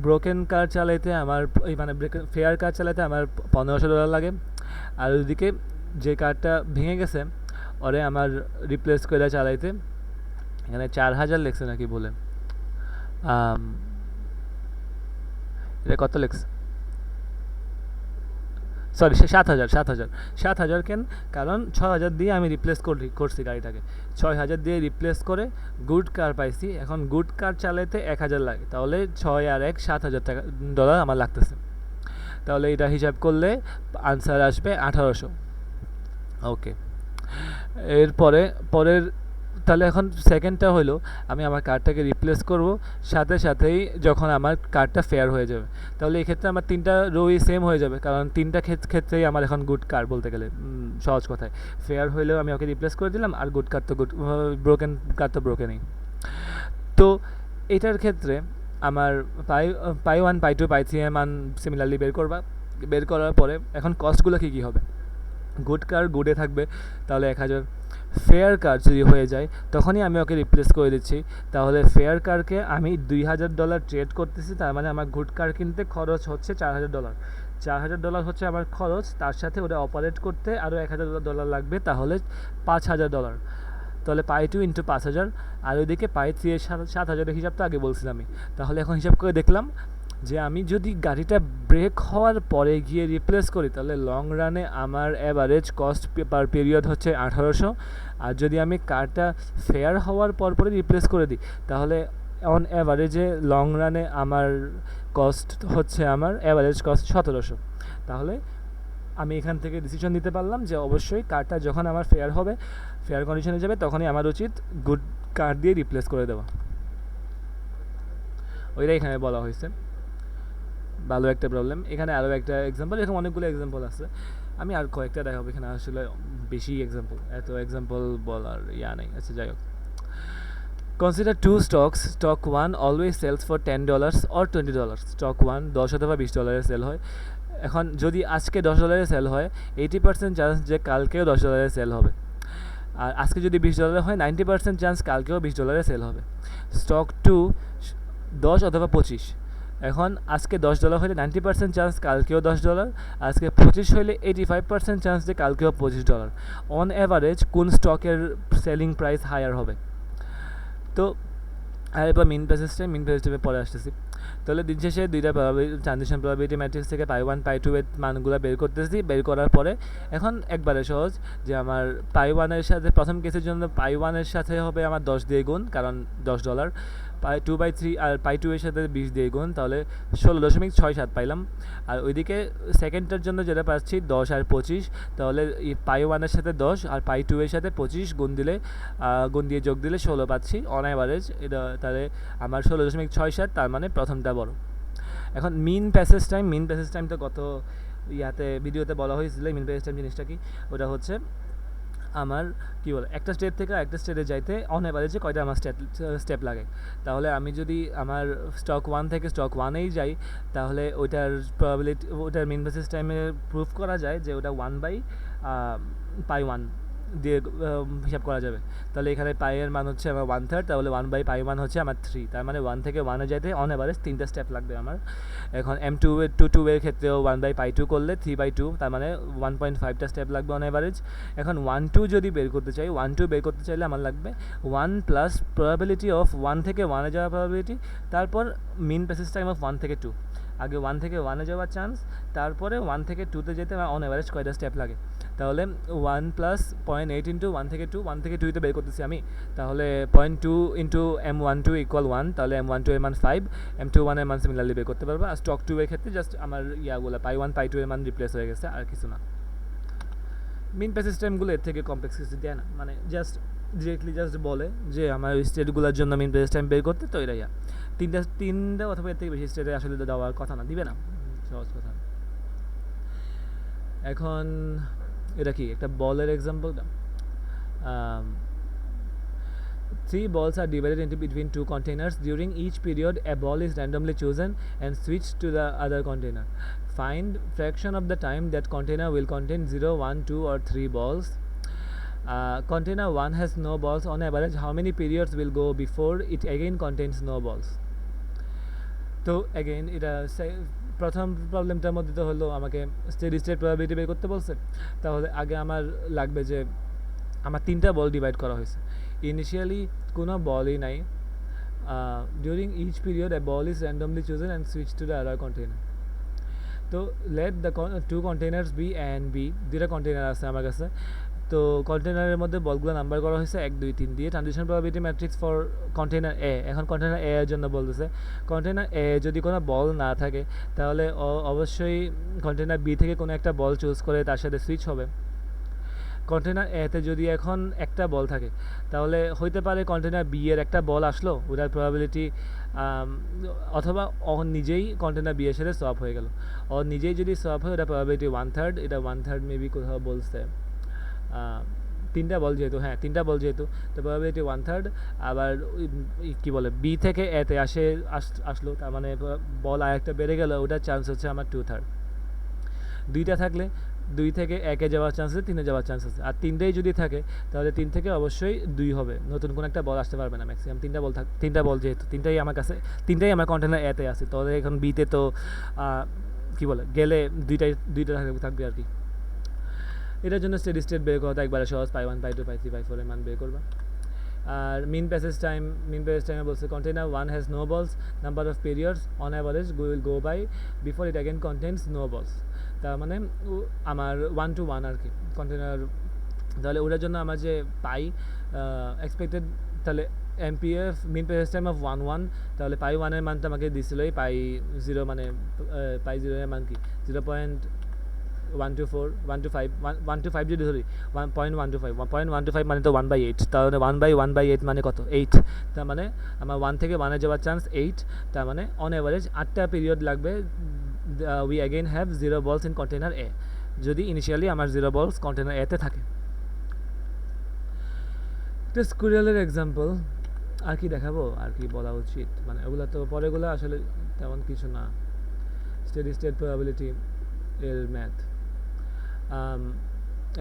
ব্রোকেন কার চালাইতে আমার মানে ফেয়ার কার চালাইতে আমার $1,500 লাগে। আর ওইদিকে যে কারটা ভেঙে গেছে ওরে আমার রিপ্লেস করে চালাইতে এখানে 4,000 লেখছে নাকি বলে, এটা কত লেখছে, সরি 7,000 কেন, কারণ 6,000 দিয়ে আমি রিপ্লেস করছি গাড়িটাকে, 6,000 দিয়ে রিপ্লেস করে গুড কার পাইছি। এখন গুড কার চালাইতে 1,000 লাগে, তাহলে 6 আর 1 $7,000 আমার লাগতেছে, তাহলে এটা হিসাব করলে আনসার আসবে 1,800। ওকে, এরপরে পরের তাহলে এখন সেকেন্ডটা হলো আমি আমার কার্ডটাকে রিপ্লেস করব সাথে সাথেই যখন আমার কার্ডটা ফেয়ার হয়ে যাবে। তাহলে এই ক্ষেত্রে আমার তিনটা রোই সেম হয়ে যাবে, কারণ তিনটা ক্ষেত্রেই আমার এখন গুড কার্ড বলতে গেলে সহজ কথায়। ফেয়ার হইলেও আমি ওকে রিপ্লেস করে দিলাম, আর গুড কার্ড তো গুড, ব্রোকেন কার্ড তো ব্রোকেনই। তো এটার ক্ষেত্রে আমার পাই 1 পাই 2 পাই 3 এর মান সিমিলারলি বের করার পরে এখন কস্টগুলো কী কী হবে। গুড কার গুডে থাকবে, তাহলে 1000। ফেয়ার কার যদি হয়ে যায় তখনই আমি ওকে রিপ্লেস করে দিচ্ছি, তাহলে ফেয়ার কারকে আমি $2000 ট্রেড করতেছি, তার মানে আমার গুড কার কিনতে খরচ হচ্ছে $4000। $4000 হচ্ছে আমার খরচ, তার সাথে ওটা অপারেট করতে আরও $1000 লাগবে, তাহলে $5000। তাহলে পাই 2 ইন্টু 5000, আর ওইদিকে পাই 3 এর 7000 হিসাব তো আগে বলছিলাম আমি। তাহলে এখন হিসাব করে দেখলাম যে আমি যদি গাড়িটা ব্রেক হওয়ার পরে গিয়ে রিপ্লেস করি তাহলে লং রানে আমার অ্যাভারেজ কস্ট পার পিরিয়ড হচ্ছে 1800, আর যদি আমি কারটা ফেয়ার হওয়ার পরে রিপ্লেস করে দিই তাহলে অন অ্যাভারেজে লং রানে আমার কস্ট হচ্ছে আমার অ্যাভারেজ কস্ট 1700। তাহলে আমি এখান থেকে ডিসিশন নিতে পারলাম যে অবশ্যই কারটা যখন আমার ফেয়ার হবে, ফেয়ার কন্ডিশনে যাবে, তখনই আমার উচিত গুড কার দিয়ে রিপ্লেস করে দেওয়া। ওইটাই এখানে বলা হয়েছে। ভালো একটা প্রবলেম। এখানে আরও একটা এক্সাম্পল, এরকম অনেকগুলো এক্সাম্পল আছে, আমি আর কয়েকটা দেখাবো, এখানে আসলে বেশি এক্সাম্পল, এত এক্সাম্পল বলার নেই। আচ্ছা যাই হোক, consider two stocks. Stock 1 always sells for $10 or $20। Stock 1 10 অথবা $20 সেল হয়। এখন যদি আজকে $10 সেল হয়, 80% চান্স যে কালকেও $10 সেল হবে, আর আজকে যদি $20 হয় 90% চান্স কালকেও $20 সেল হবে। স্টক 2 10 অথবা 25, এখন আজকে $10 হলে 90% চান্স কালকেও $10, আজকে 25 হলে 85% চান্স যে কালকেও $25। অন অ্যাভারেজ কোন স্টকের সেলিং প্রাইস হায়ার হবে। তো আর এবার মিন সিস্টেমে পরে আসতেছি। তাহলে দিন শেষে দুইটা ট্রানজিশন প্রবাবিলিটি ম্যাট্রিক্স থেকে পাই 1 পাই 2 এর মানগুলো বের করতেছি। বের করার পরে এখন একবারে সহজ যে আমার পাই 1 এর সাথে প্রথম কেসের জন্য পাই 1 এর সাথে হবে আমার 10 দিয়ে গুণ, কারণ $10। পাই 2/3 আর পাই 2 এর সাথে 20 দিয়ে গুণ, তাহলে 16.67 পাইলাম। আর ওইদিকে সেকেন্ডটার জন্য যেটা পাচ্ছি 10 আর 25, তাহলে পাই 1 এর সাথে 10 আর পাই 2 এর সাথে 25 গুণ দিয়ে যোগ দিলে 16 পাচ্ছি অন অ্যাভারেজ। এটা তাহলে আমার 16.67, তার মানে প্রথমটা বড়। এখন মিন প্যাসেজ টাইম তো গত ভিডিওতে বলা হয়েছিল। মিন প্যাসেজ টাইম জিনিসটা কি, ওটা হচ্ছে আমার কী বলে একটা স্টেট থেকে একটা স্টেটে যাইতে অন অ্যাভারেজে কয়টা আমার স্টেপ লাগে। তাহলে আমি যদি আমার স্টক 1 থেকে স্টক 1-এই যাই, তাহলে ওইটার প্রবাবিলিটি, ওইটার মিন বেসিস টাইমে প্রুফ করা যায় যে ওটা 1/পাই 1 দিয়ে হিসাব করা যাবে। তাহলে এখানে পাইয়ের মান হচ্ছে আমার 1/3, তাহলে 1/পাই 1 হচ্ছে আমার 3, তার মানে 1 থেকে 1-এ যাইতে অন অ্যাভারেজ 3টা স্টেপ লাগবে আমার। এখন M2 এর ক্ষেত্রেও 1/পাই 2 করলে 3/2, তার মানে 1.5টা স্টেপ লাগবে অন অ্যাভারেজ। এখন 1-2 যদি বের করতে চাই, 1-2 বের করতে চাইলে আমার লাগবে 1 প্লাস প্রবাবিলিটি অফ 1 থেকে 1-এ যাওয়ার প্রবাবিলিটি, তারপর মিন প্যাসেজ টাইম অফ 1 থেকে 2। আগে 1 থেকে 1-এ যাওয়ার চান্স, তারপরে 1 থেকে 2-তে যেতে আমার অন অ্যাভারেজ কয়টা স্টেপ লাগে। তাহলে 1 প্লাস 0.8 ইন্টু 1 থেকে 2তে বের করতেছি আমি, তাহলে 0.2 ইন্টু M12 ইকুয়াল 1, তাহলে M12 এর মান 5, M21 এর মান সিমিলারলি বের করতে পারবো। আর স্টক 2 এর ক্ষেত্রে জাস্ট আমার পাই 1 পাই 2 এর মান রিপ্লেস হয়ে গেছে, আর কিছু না। মিন প্যাসেজ টাইমগুলো এর থেকে কমপ্লেক্স কিছু দেয় না, মানে জাস্ট ডিরেক্টলি বলে যে আমার ওই স্টেটগুলোর জন্য মিন প্যাসেজ টাইম বের করতে, তো এরাই তিনটা অথবা এর থেকে বেশি স্টেটে আসলে দেওয়ার কথা না, দিবে না, সহজ কথা। এখন এটা কি একটা বলের example. 3 balls are divided into between 2 containers. During each period, a ball is randomly chosen and switched to the other container. Find fraction of the time that container will contain 0, 1, 2 or 3 balls. Container 1 has no balls. On average, how many periods will go before it again contains no balls? তো again এটা প্রথম প্রবলেমটার মধ্যে তো হলো আমাকে steady state probability বের করতে বলছে। তাহলে আগে আমার লাগবে যে আমার 3টা বল ডিভাইড করা হয়েছে, ইনিশিয়ালি কোনো বলই নাই। During each period a ball is randomly chosen and switch to the other container. তো let the 2 containers B and B, 2টা কন্টেনার আছে আমার কাছে। তো কন্টেনারের মধ্যে বলগুলো নাম্বার করা হয়েছে 1, 2, 3 দিয়ে। Transition probability matrix for container A, এখন কন্টেনার এ এর জন্য বলতেছে কন্টেনার এ যদি কোনো বল না থাকে তাহলে অবশ্যই কন্টেনার বি থেকে কোনো একটা বল চুজ করে তার সাথে সুইচ হবে। কন্টেনার এতে যদি এখন একটা বল থাকে তাহলে হইতে পারে কন্টেনার বি এর একটা বল আসলো, ওটার প্রবাবিলিটি অথবা ও নিজেই কন্টেনার বি এর সাথে সোয়াপ হয়ে গেল, ও নিজেই যদি সোয়াপ হয় ওটা প্রবাবিলিটি 1/3, এটা 1/3 মেবি কোথাও বলছে তিনটা বল যেহেতু, হ্যাঁ তিনটা বল যেহেতু, তো প্রবাবিলিটি 1/3। আবার কী বলে বি থেকে এতে আসলো, তার মানে বল আর একটা বেড়ে গেল, ওটার চান্স হচ্ছে আমার 2/3। দুইটা থাকলে 2 থেকে 1-এ যাওয়ার চান্স আছে, 3-এ যাওয়ার চান্স আছে। আর তিনটেই যদি থাকে তাহলে 3 থেকে অবশ্যই 2 হবে, নতুন কোনো একটা বল আসতে পারবে না ম্যাক্সিমাম। তিনটা বল যেহেতু, তিনটাই আমার কাছে, তিনটাই আমার কন্টেনার এতে আছে, তাহলে এখন বিতে তো কী বলে গেলে দুইটা থাকবে আর কি। এটার জন্য স্টেডি স্টেট বের করা একবারে সহজ, পাই 1, পাই 2, পাই 3, পাই 4 এর মান বের করবা। আর মিন প্যাসেজ টাইমে বলছে container 1 has no balls, number of periods on average will go by before it again contains no balls. তার মানে আমার 1 to 1 আর কি কন্টেনার। তাহলে ওটার জন্য আমার যে পাই এক্সপেক্টেড, তাহলে এমপিএফ মিন প্যাসেজ টাইম অফ 1, তাহলে পাই 1-এর মানটা আমাকে দিছিলই, পাই 0 মানে পাই 0-এর মান কি 0.124, 1 to 5 যদি ধরি 1.125, 1.125 মানে তো 1/8, তাহলে 1/8 মানে কত 8, তার মানে আমার 1 থেকে 1-এ যাওয়ার চান্স 8, তার মানে অন অ্যাভারেজ 8টা পিরিয়ড লাগবে। উই অ্যাগেন হ্যাভ 0 বলস ইন কন্টেনার এ, যদি ইনিশিয়ালি আমার 0 বলস কন্টেনার এতে থাকে। একটা স্কুরিয়ালের এক্সাম্পল আর কি দেখাবো, আর কি বলা উচিত, মানে ওগুলো তো পরেগুলো আসলে তেমন কিছু না। স্টেডি স্টেট প্রবাবিলিটি এর ম্যাথ,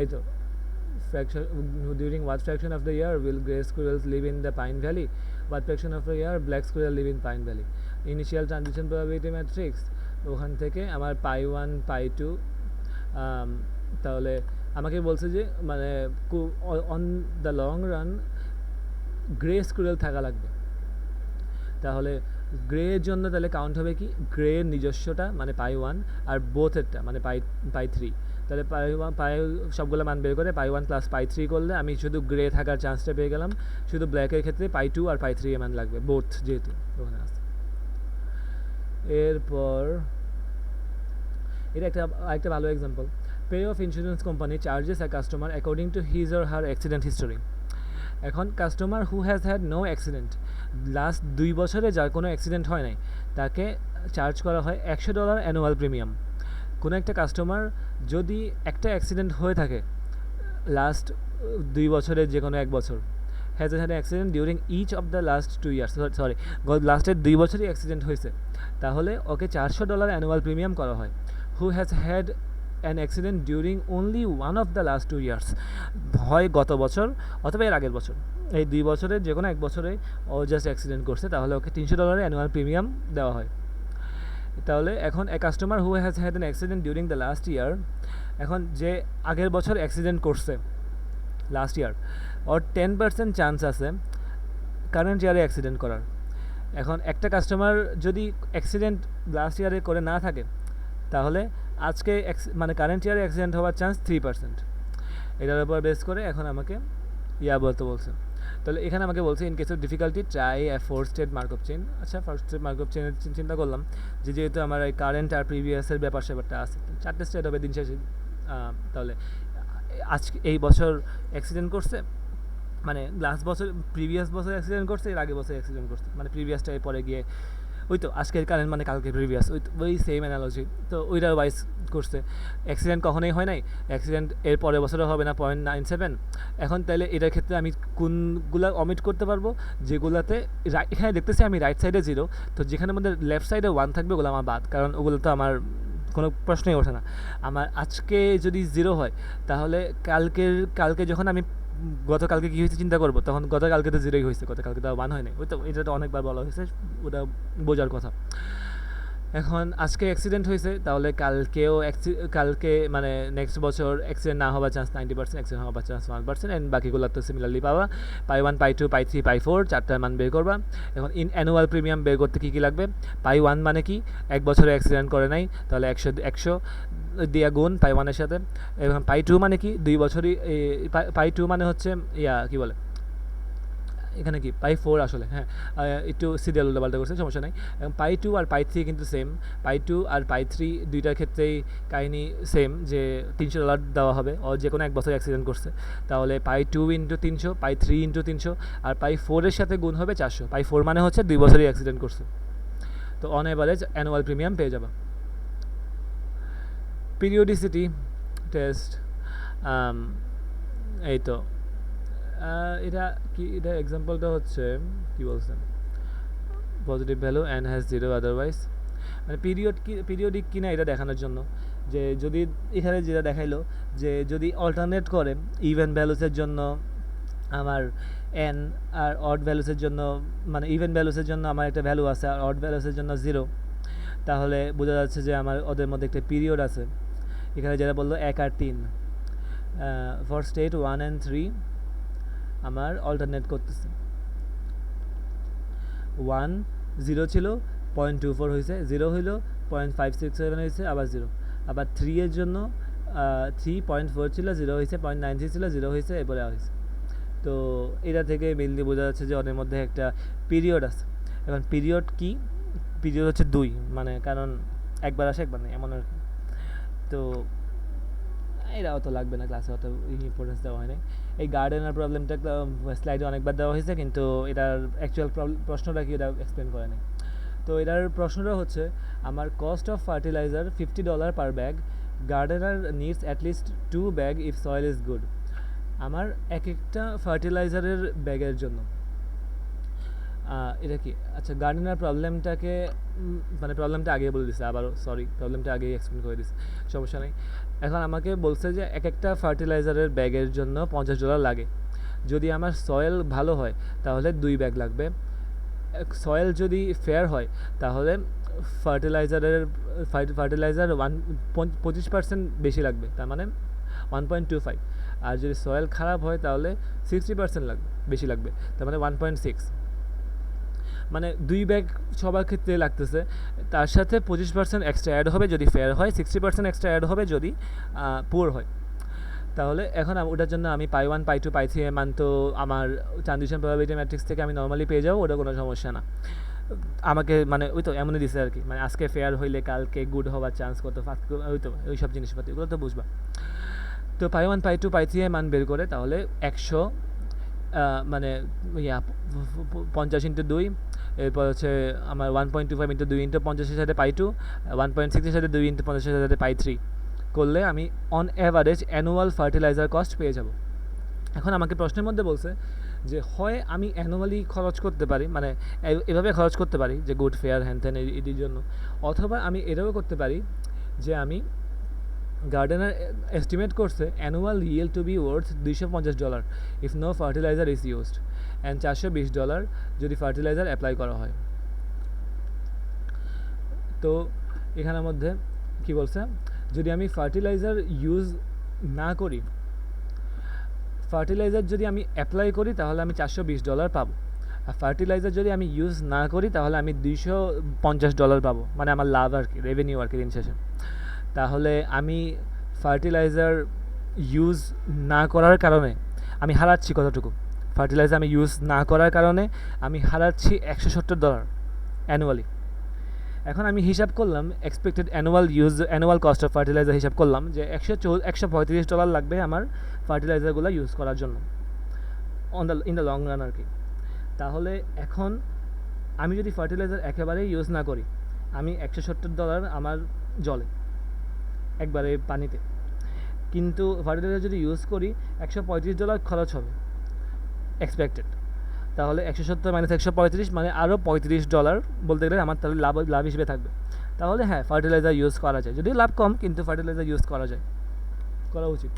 এই তো fraction, during what fraction of the year will gray squirrels live in the Pine Valley, what fraction of the year black squirrel live in Pine Valley, initial transition probability matrix, ওখান থেকে আমার পাই 1 পাই 2, তাহলে আমাকে বলছে যে মানে on the long run grey squirrel থাকা লাগবে। তাহলে গ্রের জন্য তাহলে কাউন্ট হবে কি, গ্রের নিজস্বটা মানে পাই 1 আর বোথেরটা মানে পাই 3, তাহলে পাই সবগুলো মান বের করে পাই 1 প্লাস পাই 3 করলে আমি শুধু গ্রে থাকার চান্সটা পেয়ে গেলাম। শুধু ব্ল্যাকের ক্ষেত্রে পাই 2 আর পাই 3 এর মান লাগবে, বোথ যেহেতু ওখানে আছে। এরপর এটা একটা ভালো example, pay of insurance company charges a customer according to his or her accident history. এখন customer who has had no accident, last 2 বছরে যার কোনো অ্যাক্সিডেন্ট হয় নাই, তাকে চার্জ করা হয় $100 অ্যানুয়াল প্রিমিয়াম। কোনো একটা কাস্টমার যদি একটা অ্যাক্সিডেন্ট হয়ে থাকে লাস্ট 2 বছরে যে কোনো 1 বছর, has had accident during each of the last 2 years, sorry লাস্টের 2 বছরই অ্যাক্সিডেন্ট হয়েছে, তাহলে ওকে $400 অ্যানুয়াল প্রিমিয়াম করা হয়। হু has had an accident during only 1 of the last 2 years, হয় গত বছর অথবা এর আগের বছর, এই 2 বছরের যে কোনো 1 বছরে ও জাস্ট অ্যাক্সিডেন্ট করছে, তাহলে ওকে $300 অ্যানুয়াল প্রিমিয়াম দেওয়া হয়। তাহলে এখন a customer who has had an accident during the last year, এখন যে আগের বছর অ্যাক্সিডেন্ট করছে লাস্ট ইয়ার, ওর 10% চান্স আছে কারেন্ট ইয়ারে অ্যাক্সিডেন্ট করার। এখন একটা কাস্টমার যদি অ্যাক্সিডেন্ট লাস্ট ইয়ারে করে না থাকে, তাহলে আজকে মানে কারেন্ট ইয়ারে অ্যাক্সিডেন্ট হওয়ার চান্স 3%। এটার উপর বেস করে এখন আমাকে বলতে বলছে। তাহলে এখানে আমাকে বলছে in case of difficulty try A 4 state markup chain. আচ্ছা 4 স্টেট মার্কআপ চেইনের চিন্তা করলাম যে যেহেতু আমার এই কারেন্ট আর প্রিভিয়াসের ব্যাপারটা আছে, 4টে স্টেট হবে দিন শেষে। তাহলে আজকে এই বছর অ্যাক্সিডেন্ট করছে, মানে লাস্ট বছর প্রিভিয়াস বছর অ্যাক্সিডেন্ট করছে, এর আগে বছর অ্যাক্সিডেন্ট করছে, মানে প্রিভিয়াসটা পরে গিয়ে ওই তো আজকের কারেন্ট মানে কালকে প্রিভিয়াস, ওই সেম অ্যানালজি, তো ওইটার ওয়াইজ করছে। অ্যাক্সিডেন্ট কখনোই হয় নাই, অ্যাক্সিডেন্ট এর পরের বছরও হবে না 0.97। এখন তাহলে এটার ক্ষেত্রে আমি কোনগুলো অমিট করতে পারবো, যেগুলোতে এখানে দেখতেছি আমি রাইট সাইডে 0, তো যেখানে মধ্যে লেফট সাইডে 1 থাকবে ওগুলো আমার বাদ, কারণ ওগুলো তো আমার কোনো প্রশ্নই ওঠে না। আমার আজকে যদি 0 হয়, তাহলে কালকে যখন আমি গতকালকে কী হয়েছে চিন্তা করবো, তখন গতকালকে তো 0ই হয়েছে, গতকালকে তো 1 হয় নাই, ওই তো এটা তো অনেকবার বলা হয়েছে, ওটা বোঝার কথা। এখন আজকে অ্যাক্সিডেন্ট হয়েছে, তাহলে কালকে মানে নেক্সট বছর অ্যাক্সিডেন্ট না হওয়ার চান্স 90%, অ্যাক্সিডেন্ট হওয়ার চান্স 1%, অ্যান্ড বাকিগুলো তো সিমিলারলি পাবা। পাই 1, পাই 2, পাই 3, পাই 4, 4টার মান বের করবা। এখন ইন অ্যানুয়াল প্রিমিয়াম বের করতে কী লাগবে, পাই 1 মানে কি 1 বছরে অ্যাক্সিডেন্ট করে নাই, তাহলে 100 দিয়া গুণ পাই 1-এর সাথে। এবং পাই 2 মানে কি 2 বছরই, পাই 2 মানে হচ্ছে কী বলে এখানে কি পাই 4 আসলে, হ্যাঁ একটু সিরিয়াল উল্টাপাল্টা করছে, সমস্যা নাই। এবং পাই 2 আর পাই 3 কিন্তু সেম, পাই 2 আর পাই 3 দুইটার ক্ষেত্রেই কাহিনি সেম, যে $300 দেওয়া হবে ও যে কোনো এক বছর অ্যাক্সিডেন্ট করছে, তাহলে পাই 2 ইন্টু 300, পাই 3 ইন্টু 300, আর পাই 4 এর সাথে গুণ হবে 400। পাই 4 মানে হচ্ছে 2 বছরই অ্যাক্সিডেন্ট করছে, তো অন এভারেজ অ্যানুয়াল প্রিমিয়াম পেয়ে যাবে। পিরিওডিসিটি টেস্ট, এই তো এটা কি, এটা এক্সাম্পলটা হচ্ছে কি বলছেন, positive value and has zero otherwise, মানে পিরিয়ডিক কিনা এটা দেখানোর জন্য, যে যদি এখানে যেটা দেখাইলো যে যদি অল্টারনেট করে ইভেন ভ্যালুসের জন্য আমার এন, আর অড ভ্যালুসের জন্য, মানে ইভেন ভ্যালুসের জন্য আমার একটা ভ্যালু আছে আর অড ভ্যালুসের জন্য 0, তাহলে বোঝা যাচ্ছে যে আমার ওদের মধ্যে একটা পিরিয়ড আছে। এখানে যেটা বললো 1 আর 3, ফর স্টেট 1 and 3 আমার অল্টারনেট করতেছে। 1 0 ছিল, 0.24 হয়েছে, 0 হইলো 0.567 হয়েছে, আবার 0, আবার 3 এর জন্য 3.4 ছিল, 0 হয়েছে, 0.93 ছিল, 0 হয়েছে, এরপরে হয়েছে। তো এটা থেকে মেনলি বোঝা যাচ্ছে যে ওদের মধ্যে একটা পিরিয়ড আছে। এখন পিরিয়ড কি, পিরিয়ড হচ্ছে 2, মানে কারণ একবার আসে একবার নেই এমন আর কি। তো এটা অত লাগবে না, ক্লাসে অত ইম্পর্টেন্স দেওয়া হয় নাই। এই গার্ডেনার প্রবলেমটা স্লাইডে অনেকবার দেওয়া হয়েছে, কিন্তু এটার অ্যাকচুয়াল প্রশ্নটা কি এটা এক্সপ্লেন করে নাই। তো এটার প্রশ্নটা হচ্ছে আমার cost of fertiliser $50 per bag, gardener needs at least 2 bag if soil is good. আমার এক একটা ফার্টিলাইজারের ব্যাগের জন্য এটা কি, আচ্ছা গার্ডেনার প্রবলেমটাকে মানে প্রবলেমটা আগে বলে দিচ্ছে, আবারও সরি প্রবলেমটা আগেই এক্সপ্লেন করে দিচ্ছে, সমস্যা নেই। এখন আমাকে বলছে যে এক একটা ফার্টিলাইজারের ব্যাগের জন্য $50 লাগে। যদি আমার সয়েল ভালো হয় তাহলে 2 ব্যাগ লাগবে, সয়েল যদি ফেয়ার হয় তাহলে ফার্টিলাইজার 25% বেশি লাগবে, তার মানে 1.25, আর যদি সয়েল খারাপ হয় তাহলে 60% লাগবে, বেশি লাগবে, তার মানে 1.6, মানে 2 ব্যাগ সবার ক্ষেত্রে লাগতেছে। তার সাথে 25% এক্সট্রা অ্যাড হবে যদি ফেয়ার হয়, 60% এক্সট্রা অ্যাড হবে যদি পুয়ার হয়। তাহলে এখন ওটার জন্য আমি পাই 1, পাই 2, পাই 3 এর মান তো আমার ট্রানজিশন প্রবাবিলিটি ম্যাট্রিক্স থেকে আমি নর্মালি পেয়ে যাবো, ওটা কোনো সমস্যা না। আমাকে মানে ওই তো এমনই দিছে আর কি, মানে আজকে ফেয়ার হইলে কালকে গুড হওয়ার চান্স কত, ফার্স্ট ওই তো ওই সব জিনিসপাতি ওগুলো তো বুঝবা। তো পাই 1, পাই 2, পাই 3 এর মান বের করে তাহলে 100 মানে 50 ইন্টু 2, এরপর হচ্ছে আমার 1.25 ইন্টু 2 ইন্টু 50-এর সাথে পাই 2, 1.6-এর সাথে 2 ইন্টু 50-এর সাথে পাই 3 করলে আমি on average annual fertiliser cost পেয়ে যাব। এখন আমাকে প্রশ্নের মধ্যে বলছে যে হয় আমি অ্যানুয়ালি খরচ করতে পারি, মানে এভাবে খরচ করতে পারি যে গুড ফেয়ার হ্যান ত্যান এটির জন্য, অথবা আমি এটাও করতে পারি যে আমি গার্ডেনার এস্টিমেট করছে annual yield to be worth $250 if no fertiliser is used, and $420 যদি ফার্টিলাইজার অ্যাপ্লাই করা হয়। তো এখানের মধ্যে কি বলছে, যদি আমি ফার্টিলাইজার ইউজ না করি, ফার্টিলাইজার যদি আমি অ্যাপ্লাই করি তাহলে আমি $420 পাবো, আর ফার্টিলাইজার যদি আমি ইউজ না করি তাহলে আমি $250 পাবো, মানে আমার লাভ আর কি, রেভিনিউ আর কি দিন শেষে। তাহলে আমি ফার্টিলাইজার ইউজ না করার কারণে আমি হারাচ্ছি কতটুকু, ফার্টিলাইজার আমি ইউজ না করার কারণে আমি হারাচ্ছি $170 অ্যানুয়ালি। এখন আমি হিসাব করলাম expected annual cost of fertiliser হিসাব করলাম যে $135 লাগবে আমার ফার্টিলাইজারগুলো ইউজ করার জন্য ইন দ্য লং রান আর কি। তাহলে এখন আমি যদি ফার্টিলাইজার একেবারেই ইউজ না করি, আমি $170 আমার জলে একবারে পানিতে, কিন্তু ফার্টিলাইজার যদি ইউজ করি $135 খরচ হবে এক্সপেক্টেড, তাহলে 170 মাইনাস 135 মানে আরও $35 বলতে গেলে আমার তাহলে লাভ হিসেবে থাকবে। তাহলে হ্যাঁ ফার্টিলাইজার ইউজ করা যায়, যদিও লাভ কম, কিন্তু ফার্টিলাইজার ইউজ করা যায়, করা উচিত।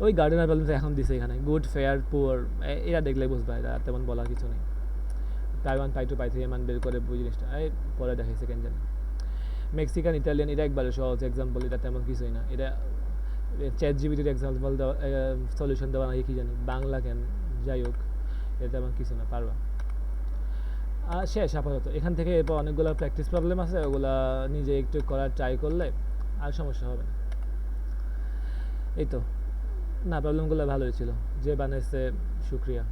ওই গার্ডেনার প্রবলেম এখন দিছে এখানে গুড ফেয়ার পুয়ার, এরা দেখলে বুঝবা, এটা তেমন বলার কিছু নেই। পাই 1, পাই 2, পাই 3 মান বের করে বুঝি জিনিসটা, এই পরে দেখাই সেকেন্ড জানি। মেক্সিকান ইটালিয়ান এটা একবারে সহজ এক্সাম্পল, এটা তেমন কিছুই না, এটা চ্যাট জিপিটির এক্সাম্পল দেওয়া, সলিউশন দেওয়া নাকি কি জানি, বাংলা কেন, যাই হোক এটা তেমন কিছু না, পারবা। আর শেষ আপাতত এখান থেকে। এরপর অনেকগুলো প্র্যাকটিস প্রবলেম আছে, ওগুলা নিজে একটু করার ট্রাই করলে আর সমস্যা হবে না। এই তো না, প্রবলেমগুলো ভালোই ছিল, যে বানাইছে শুক্রিয়া।